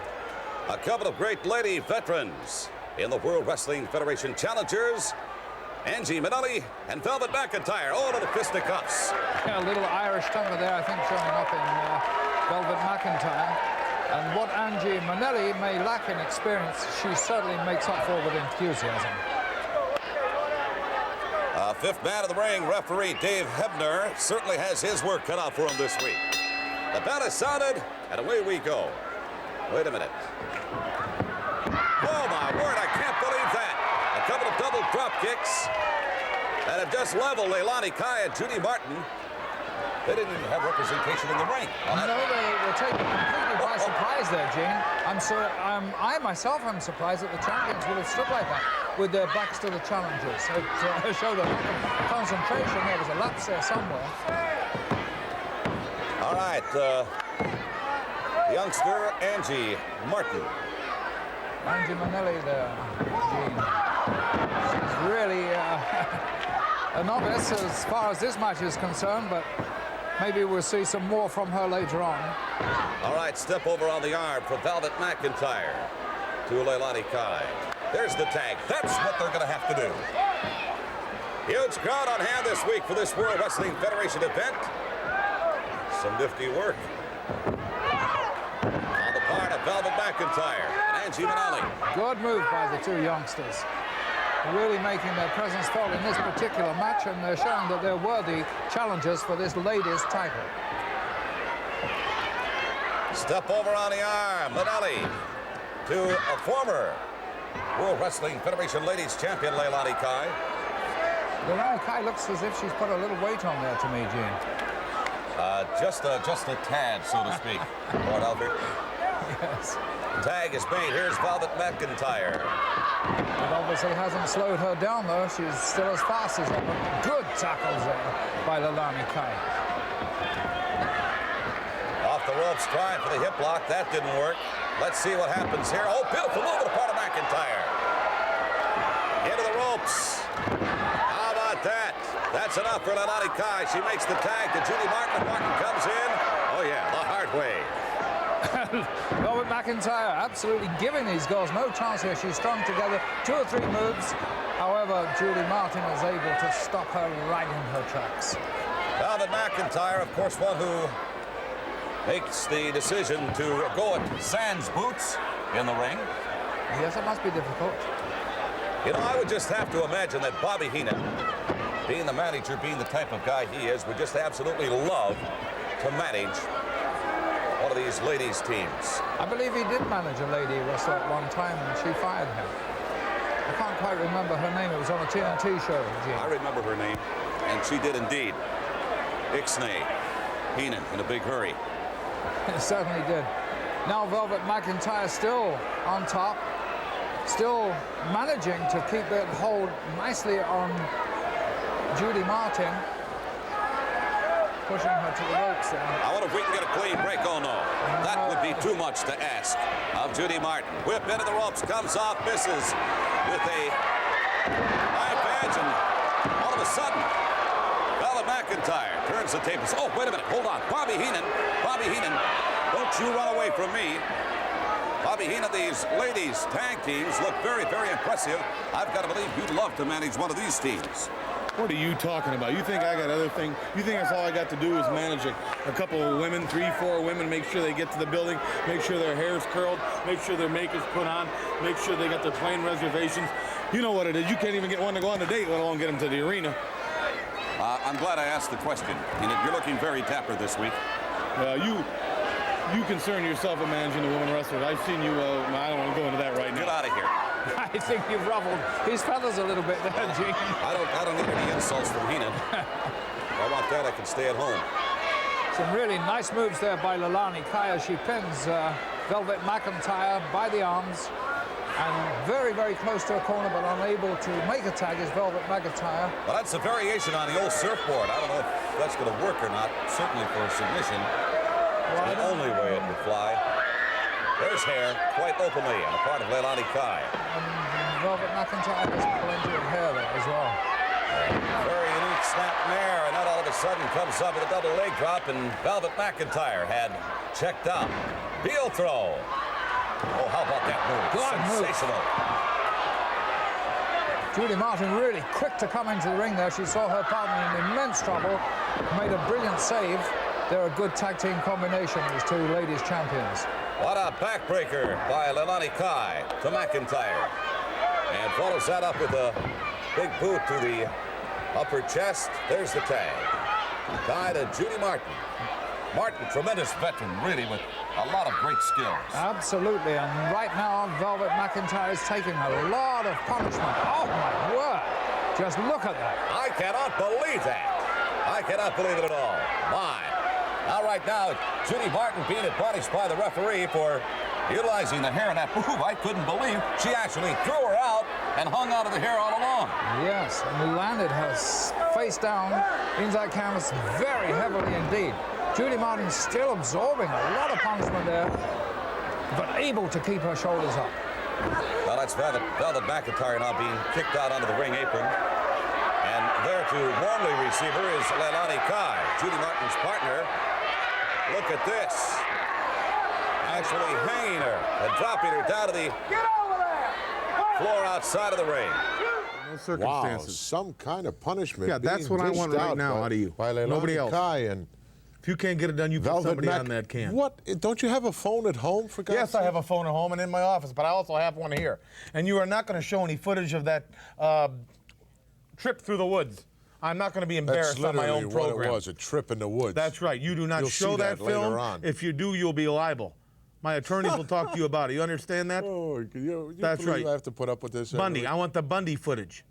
A couple of great lady veterans in the World Wrestling Federation challengers. Angie Manelli and Velvet McIntyre, all to the fisticuffs. A little Irish tongue there, I think, showing up in Velvet McIntyre. And what Angie Manelli may lack in experience, she certainly makes up for with enthusiasm. Fifth man of the ring, referee Dave Hebner, certainly has his work cut out for him this week. The bell is sounded, and away we go. Wait a minute. Oh, my word, I can't believe that. A couple of double drop kicks that have just leveled Leilani Kai and Judy Martin. They didn't even have representation in the ring. No, they were taken completely by surprise there, Gene. I myself am surprised that the champions would have stood like that with their backs to the challengers. It showed a lack of concentration. There was a lapse there somewhere. All right, youngster Angie Martin. Angie Manelli there, Gene. She's really a novice as far as this match is concerned, but maybe we'll see some more from her later on. All right, step over on the arm for Velvet McIntyre to Leilani Kai. There's the tag. That's what they're going to have to do. Huge crowd on hand this week for this World Wrestling Federation event. Some nifty work on the part of Velvet McIntyre and Angie Manelli. Good move by the two youngsters. Really making their presence felt in this particular match, and they're showing that they're worthy challengers for this ladies' title. Step over on the arm, Manelli to a former World Wrestling Federation Ladies Champion, Leilani Kai. Leilani Kai looks as if she's put a little weight on there to me, Gene. Just a tad, so to speak, Lord Albert. Yes. Tag is made. Here's Velvet McIntyre. It obviously hasn't slowed her down, though. She's still as fast as ever. Good tackles there by Leilani Kai. Off the ropes, trying for the hip lock. That didn't work. Let's see what happens here. Oh, beautiful move on the part of McIntyre. Into the ropes. How about that? That's enough for Leilani Kai. She makes the tag to Judy Martin. Martin comes in. Oh, yeah, the hard way. Velvet McIntyre absolutely giving these girls no chance here. She's strung together 2 or 3 moves. However, Judy Martin is able to stop her right in her tracks. Velvet McIntyre, of course, one who makes the decision to go at sans boots in the ring. Yes, it must be difficult. You know, I would just have to imagine that Bobby Heenan, being the manager, being the type of guy he is, would just absolutely love to manage one of these ladies' teams. I believe he did manage a lady wrestler at one time, and she fired him. I can't quite remember her name. It was on a TNT show, Gene. I remember her name, and she did indeed ixnay Heenan in a big hurry. It certainly did. Now Velvet McIntyre still on top, still managing to keep it hold nicely on Judy Martin. Pushing her to the ropes there. I wonder if we can get a clean break. Oh, no. That would be too much to ask of Judy Martin. Whip into the ropes, comes off, misses with a knife edge, and all of a sudden, Velvet McIntyre turns the tables. Oh, wait a minute. Hold on. Bobby Heenan, don't you run away from me. Bobby Heenan, these ladies' tag teams look very, very impressive. I've got to believe you'd love to manage one of these teams. What are you talking about? You think I got other things? You think that's all I got to do is manage a couple of women, 3, 4 women, make sure they get to the building, make sure their hair's curled, make sure their makeup's put on, make sure they got their plane reservations. You know what it is. You can't even get one to go on a date, let alone get them to the arena. I'm glad I asked the question. You're looking very dapper this week. You concern yourself with managing the women wrestlers. I've seen you, I don't want to go into that right now. Get out of here. I think you've ruffled his feathers a little bit there, Gene. I don't need any insults from Heenan. If I want that, I can stay at home. Some really nice moves there by Leilani Kai as she pins Velvet McIntyre by the arms. And very, very close to a corner, but unable to make a tag is Velvet McIntyre. Well, that's a variation on the old surfboard. I don't know if that's going to work or not, certainly for a submission. It's the only way it would fly. There's hair quite openly on the part of Leilani Kai. And Velvet McIntyre has plenty of hair there as well. Very unique snap there, and that all of a sudden comes up with a double leg drop, and Velvet McIntyre had checked out. Heel throw. Oh, how about that move? Good Sensational. Judy Martin really quick to come into the ring there. She saw her partner in immense trouble, made a brilliant save. They're a good tag team combination, these two ladies champions. What a backbreaker by Leilani Kai to McIntyre. And follows that up with a big boot to the upper chest. There's the tag. Kai to Judy Martin. Martin, tremendous veteran, really, with a lot of great skills. Absolutely, and right now, Velvet McIntyre is taking a lot of punishment. Oh, my word. Just look at that. I cannot believe that. I cannot believe it at all. My. Now, right now, Judy Martin being punished by the referee for utilizing the hair in that move. I couldn't believe she actually threw her out and hung onto the hair all along. Yes, and landed her face down into that canvas very heavily indeed. Judy Martin still absorbing a lot of punishment there, but able to keep her shoulders up. Well, that's Velvet McIntyre now being kicked out onto the ring apron. And there to warmly receive her is Leilani Kai, Judy Martin's partner. Look at this. Actually hanging her and dropping her down to the floor outside of the ring. No circumstances. Wow, some kind of punishment. Yeah, that's what I want right now out of you. By Nobody else. Kai and if you can't get it done, you put somebody on that can. What? Don't you have a phone at home, for God's Yes, sake? I have a phone at home and in my office, but I also have one here. And you are not going to show any footage of that trip through the woods. I'm not going to be embarrassed on my own program. That's literally what it was, a trip in the woods. That's right. You do not show that film. Later on. If you do, you'll be liable. My attorneys will talk to you about it. You understand that? Oh, you That's right. I have to put up with this. Bundy. I want the Bundy footage.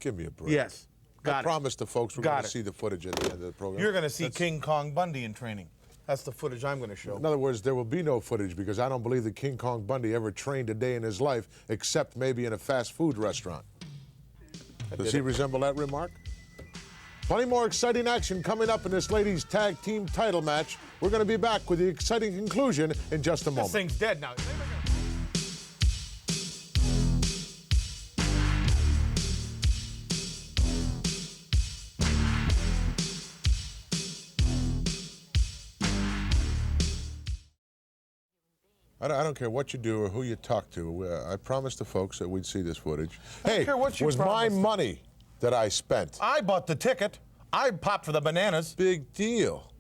Give me a break. Yes. I promised the folks we're going to see the footage at the end of the program. You're going to see King Kong Bundy in training. That's the footage I'm going to show. In other words, there will be no footage because I don't believe that King Kong Bundy ever trained a day in his life except maybe in a fast food restaurant. Does he resemble that remark? Plenty more exciting action coming up in this ladies' tag team title match. We're going to be back with the exciting conclusion in just a moment. This thing's dead now. I don't care what you do or who you talk to. I promised the folks that we'd see this footage. Hey, care what you was my money that I spent. I bought the ticket. I popped for the bananas. Big deal.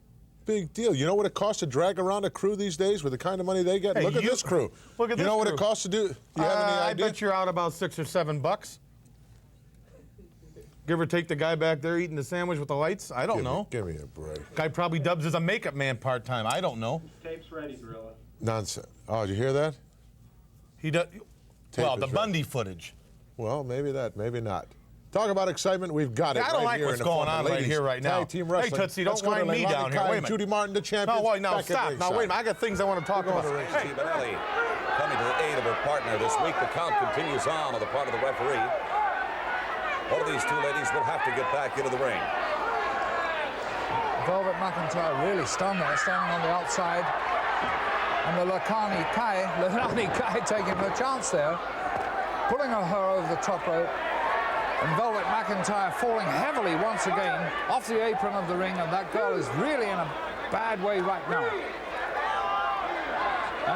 Big deal. You know what it costs to drag around a crew these days with the kind of money they get? Hey, look at this crew. Look at this You know what crew. it costs to do? You have any idea? I bet you're out about $6 or $7. Give or take the guy back there eating the sandwich with the lights? I don't know. Give me a break. Guy probably dubs as a makeup man part-time. I don't know. Tape's ready, Gorilla. Nonsense. Oh, did you hear that? He does. Well, is the ready. Bundy footage. Well, maybe that, maybe not. Talk about excitement. We've got it. I don't right like here what's in the going form of on right ladies here, right now. Tag team Hey, wrestling. Tootsie, don't Let's go to wind me Leilani down here. Kai Wait a and minute. Judy Martin, the champions. No, wait, no, back at stop. Now, ringside. wait a minute. I got things I want to talk about. Hey. Benelli coming to the aid of her partner this week. The count continues on the part of the referee. One of these two ladies will have to get back into the ring. Velvet McIntyre really stunned there, standing on the outside. And the Leilani Kai taking her chance there, pulling her over the top rope. And Velvet McIntyre falling heavily once again off the apron of the ring, and that girl is really in a bad way right now.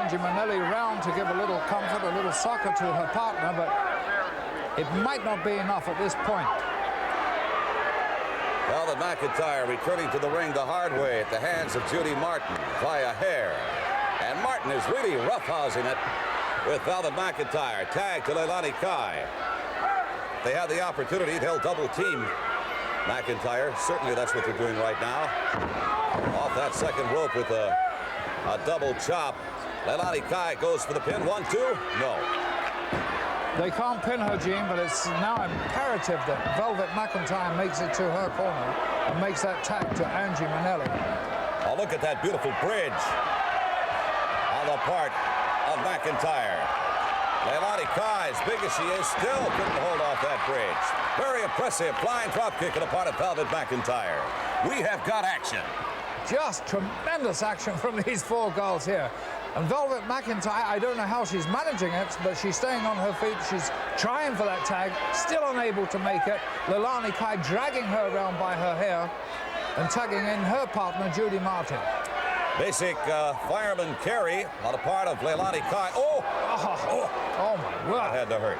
Angie Manelli round to give a little comfort, a little succor to her partner, but it might not be enough at this point. Velvet McIntyre returning to the ring the hard way at the hands of Judy Martin via hair. And Martin is really roughhousing it with Velvet McIntyre. Tag to Leilani Kai. If they have the opportunity, they'll double team McIntyre. Certainly that's what they're doing right now. Off that second rope with a double chop. Leilani Kai goes for the pin. 1, 2. No. They can't pin her, Gene, but it's now imperative that Velvet McIntyre makes it to her corner and makes that tag to Angie Manelli. Oh, look at that beautiful bridge on the part of McIntyre. Leilani Kai, as big as she is, still couldn't hold off that bridge. Very impressive flying drop kick on the part of Velvet McIntyre. We have got action. Just tremendous action from these four girls here. And Velvet McIntyre, I don't know how she's managing it, but she's staying on her feet. She's trying for that tag, still unable to make it. Leilani Kai dragging her around by her hair and tagging in her partner, Judy Martin. Basic fireman carry on the part of Leilani Kai. Oh my word. That had to hurt.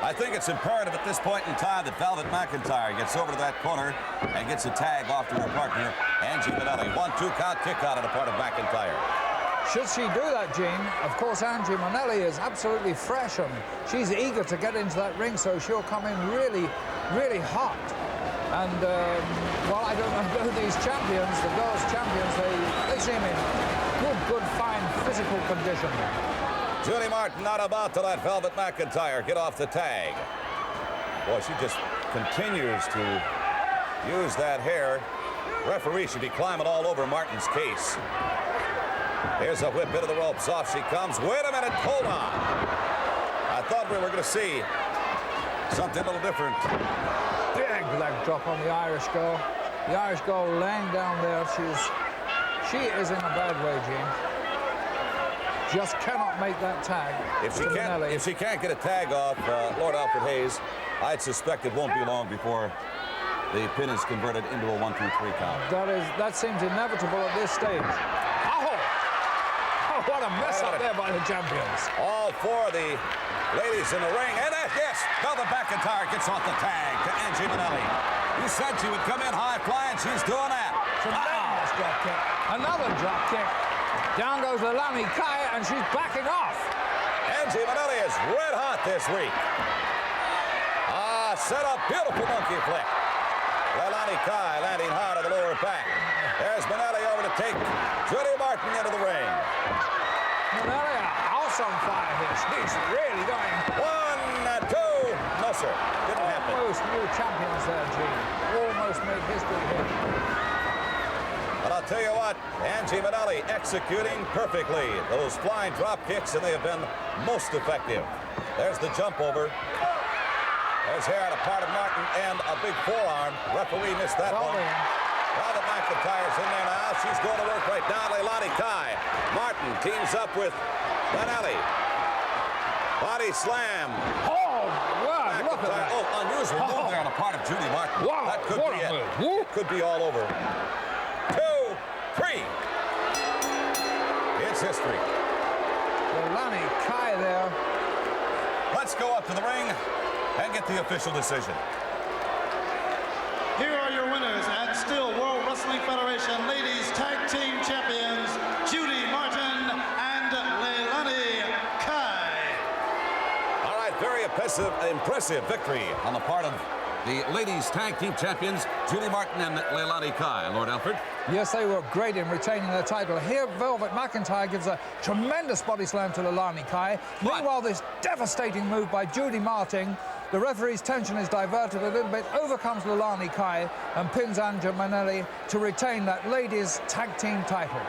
I think it's imperative at this point in time that Velvet McIntyre gets over to that corner and gets a tag off to her partner, Angie Minelli. 1-2 count kick out on the part of McIntyre. Should she do that, Gene, of course, Angie Minelli is absolutely fresh and she's eager to get into that ring, so she'll come in really, really hot. And, well, I don't know these champions, the girls' champions, they seem in good, fine physical condition. Judy Martin not about to let Velvet McIntyre get off the tag. Boy, she just continues to use that hair. Referee should be climbing all over Martin's case. Here's a whip into the ropes. Off she comes. Wait a minute. Hold on. I thought we were going to see something a little different. Big leg drop on the Irish girl. The Irish girl laying down there. She is in a bad way, Gene. Just cannot make that tag. If she can't get a tag off Lord Alfred Hayes, I'd suspect it won't be long before the pin is converted into a 1-2-3 count. That seems inevitable at this stage. Oh, what a mess up there by the champions. All four of the ladies in the ring, and yes, Velvet McIntyre gets off the tag to Angie Minelli. You said she would come in high flying. She's doing that. Tremendous drop kick. Another drop kick. Down goes Leilani Kai, and she's backing off. Angie Minelli is red hot this week. Set up, beautiful monkey flick. Leilani Kai landing hard on the lower back. There's Minelli over to take Judy Martin into the ring. Minelli, a house on fire here. She's really going. 1, 2. No, sir. Didn't happen. Almost new champions there, Gene. Almost made history here. But I'll tell you what, Angie Minelli executing perfectly those flying drop kicks, and they have been most effective. There's the jump over. There's hair on a part of Martin and a big forearm. Referee missed that one. Velvet McIntyre's in there now. She's going to work right down Leilani Kai. Martin teams up with Minelli. Body slam. Oh, wow, look at that. Oh, unusual move there on the part of Judy Martin. Wow, that could what be a it. move. Could be all over. 2, 3. It's history. Leilani Kai there. Let's go up to the ring and get the official decision. Here are your winners and still World Wrestling Federation Ladies Tag Team Champions, Judy Martin and Leilani Kai. All right, very impressive victory on the part of the Ladies Tag Team Champions, Judy Martin and Leilani Kai. Lord Alfred? Yes, they were great in retaining their title. Here, Velvet McIntyre gives a tremendous body slam to Leilani Kai. Meanwhile, this devastating move by Judy Martin. The referee's tension is diverted a little bit, overcomes Leilani Kai and pins Angie Minelli to retain that ladies' tag team title.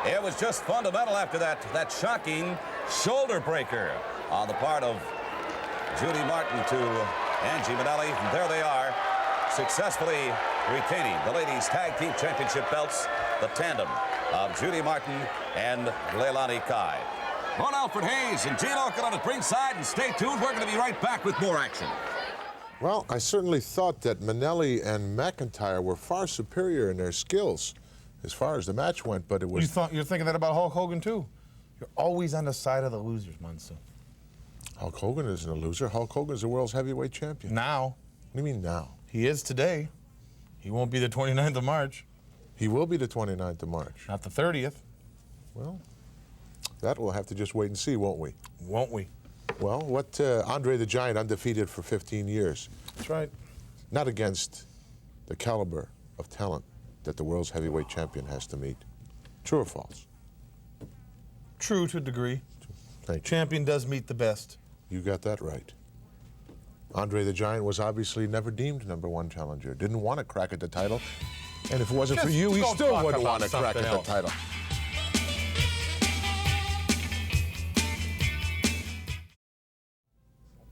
It was just fundamental after that shocking shoulder breaker on the part of Judy Martin to Angie Minelli. And there they are, successfully retaining the ladies' tag team championship belts, the tandem of Judy Martin and Leilani Kai. Lord Alfred Hayes and Gene Okerlund at ringside, and stay tuned. We're going to be right back with more action. Well, I certainly thought that Minelli and McIntyre were far superior in their skills as far as the match went, but it was... You're thinking that about Hulk Hogan, too? You're always on the side of the losers, Munson. Hulk Hogan isn't a loser. Hulk Hogan is the world's heavyweight champion. Now. What do you mean now? He is today. He won't be the 29th of March. He will be the 29th of March. Not the 30th. Well, that we'll have to just wait and see, won't we? Won't we? Well, what Andre the Giant undefeated for 15 years. That's right. Not against the caliber of talent that the world's heavyweight champion has to meet. True or false? True to a degree. Thank you. Champion does meet the best. You got that right. Andre the Giant was obviously never deemed #1 challenger. Didn't want to crack at the title. And if it wasn't for you, he still wouldn't want to crack at the title.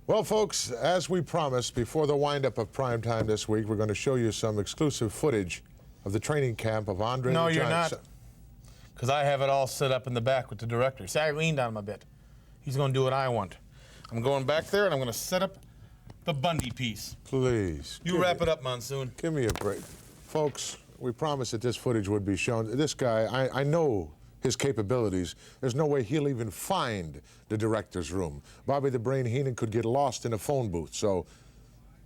Well, folks, as we promised, before the windup of Prime Time this week, we're going to show you some exclusive footage of the training camp of Andre the Giant. No, you're not. Because I have it all set up in the back with the director. See, I leaned on him a bit. He's going to do what I want. I'm going back there, and I'm going to set up the Bundy piece. Please. You wrap it up, Monsoon. Give me a break. Folks, we promised that this footage would be shown. This guy, I know his capabilities. There's no way he'll even find the director's room. Bobby the Brain Heenan could get lost in a phone booth. So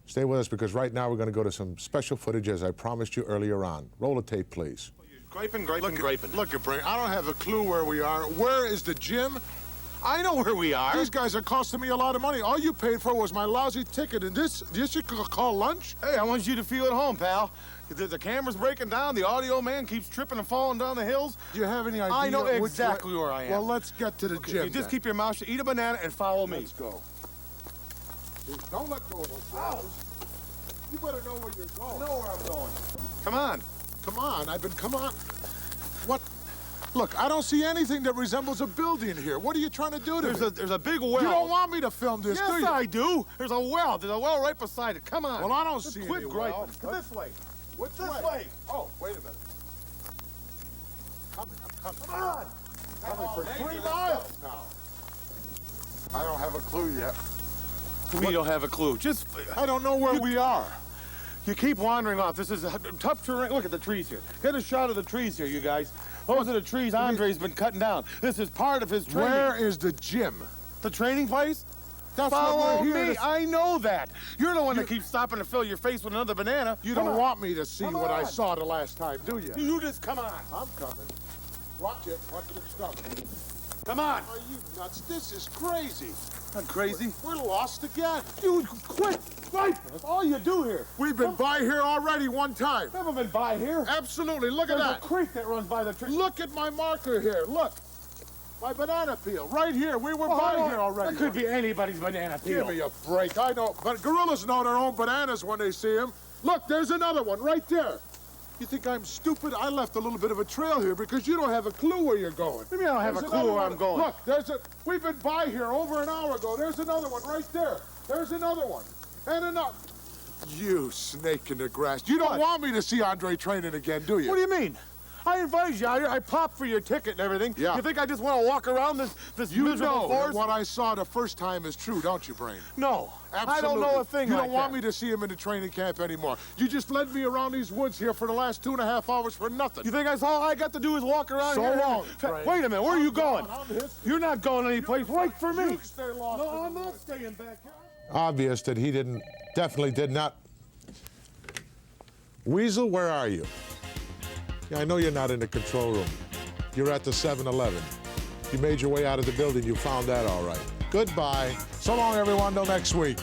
stay with us, because right now we're going to go to some special footage, as I promised you earlier on. Roll the tape, please. Griping. Look at Brain, I don't have a clue where we are. Where is the gym? I know where we are. These guys are costing me a lot of money. All you paid for was my lousy ticket, and this you could call lunch? Hey, I want you to feel at home, pal. The camera's breaking down, the audio man keeps tripping and falling down the hills. Do you have any idea? I know exactly where I am. Well, let's get to the gym. You just keep your mouth shut, eat a banana, and follow me. Let's go. Don't let go of those flowers. You better know where you're going. I know where I'm going. Come on. Come on. What? Look, I don't see anything that resembles a building here. What are you trying to do to me? There's a big well. You don't want me to film this, do you? Yes, I do. There's a well. There's a well right beside it. Come on. Well, I don't see any griping. well. Come this way. Which way? Oh, wait a minute. I'm coming. Come on. Coming for 3 miles now. I don't have a clue yet. We don't have a clue. I don't know where we are. You keep wandering off. This is a tough terrain. Look at the trees here. Get a shot of the trees here, you guys. Those are the trees Andre's been cutting down. This is part of his training. Where is the gym? The training place? That's Follow what we're here me. I know that. You're the one that keeps stopping to fill your face with another banana. You don't want me to see what I saw the last time, do you? You just come on. I'm coming. Watch it. Watch it stop. Come on. Are you nuts? This is crazy. I'm crazy. We're lost again. You quit. That's all you do here. We've been by here already one time. Never been by here. Absolutely. Look at There's that. a creek that runs by the tree. Look at my marker here. Look. My banana peel. Right here. We were by here already. That could be anybody's banana peel. Give me a break. I know. But gorillas know their own bananas when they see them. Look, there's another one right there. You think I'm stupid? I left a little bit of a trail here because you don't have a clue where you're going. What do you mean I don't have a clue where I'm going? Look, we've been by here over an hour ago. There's another one right there. There's another one. And another. You snake in the grass. You don't want me to see Andre training again, do you? What do you mean? I invited you out here. I popped for your ticket and everything. Yeah. You think I just want to walk around this miserable forest? What I saw the first time is true, don't you, Brain? No. Absolutely. I don't know a thing You like don't want me to see him in the training camp anymore. You just led me around these woods here for the last 2.5 hours for nothing. You think that's all I got to do is walk around here? So long, Wait a minute. Where are you going? You're not going anyplace. Wait for me. You stay lost. No, I'm not staying back here. Obvious that he definitely did not. Weasel, where are you? Yeah, I know you're not in the control room. You're at the 7-Eleven. You made your way out of the building. You found that all right. Goodbye. So long, everyone. Till next week.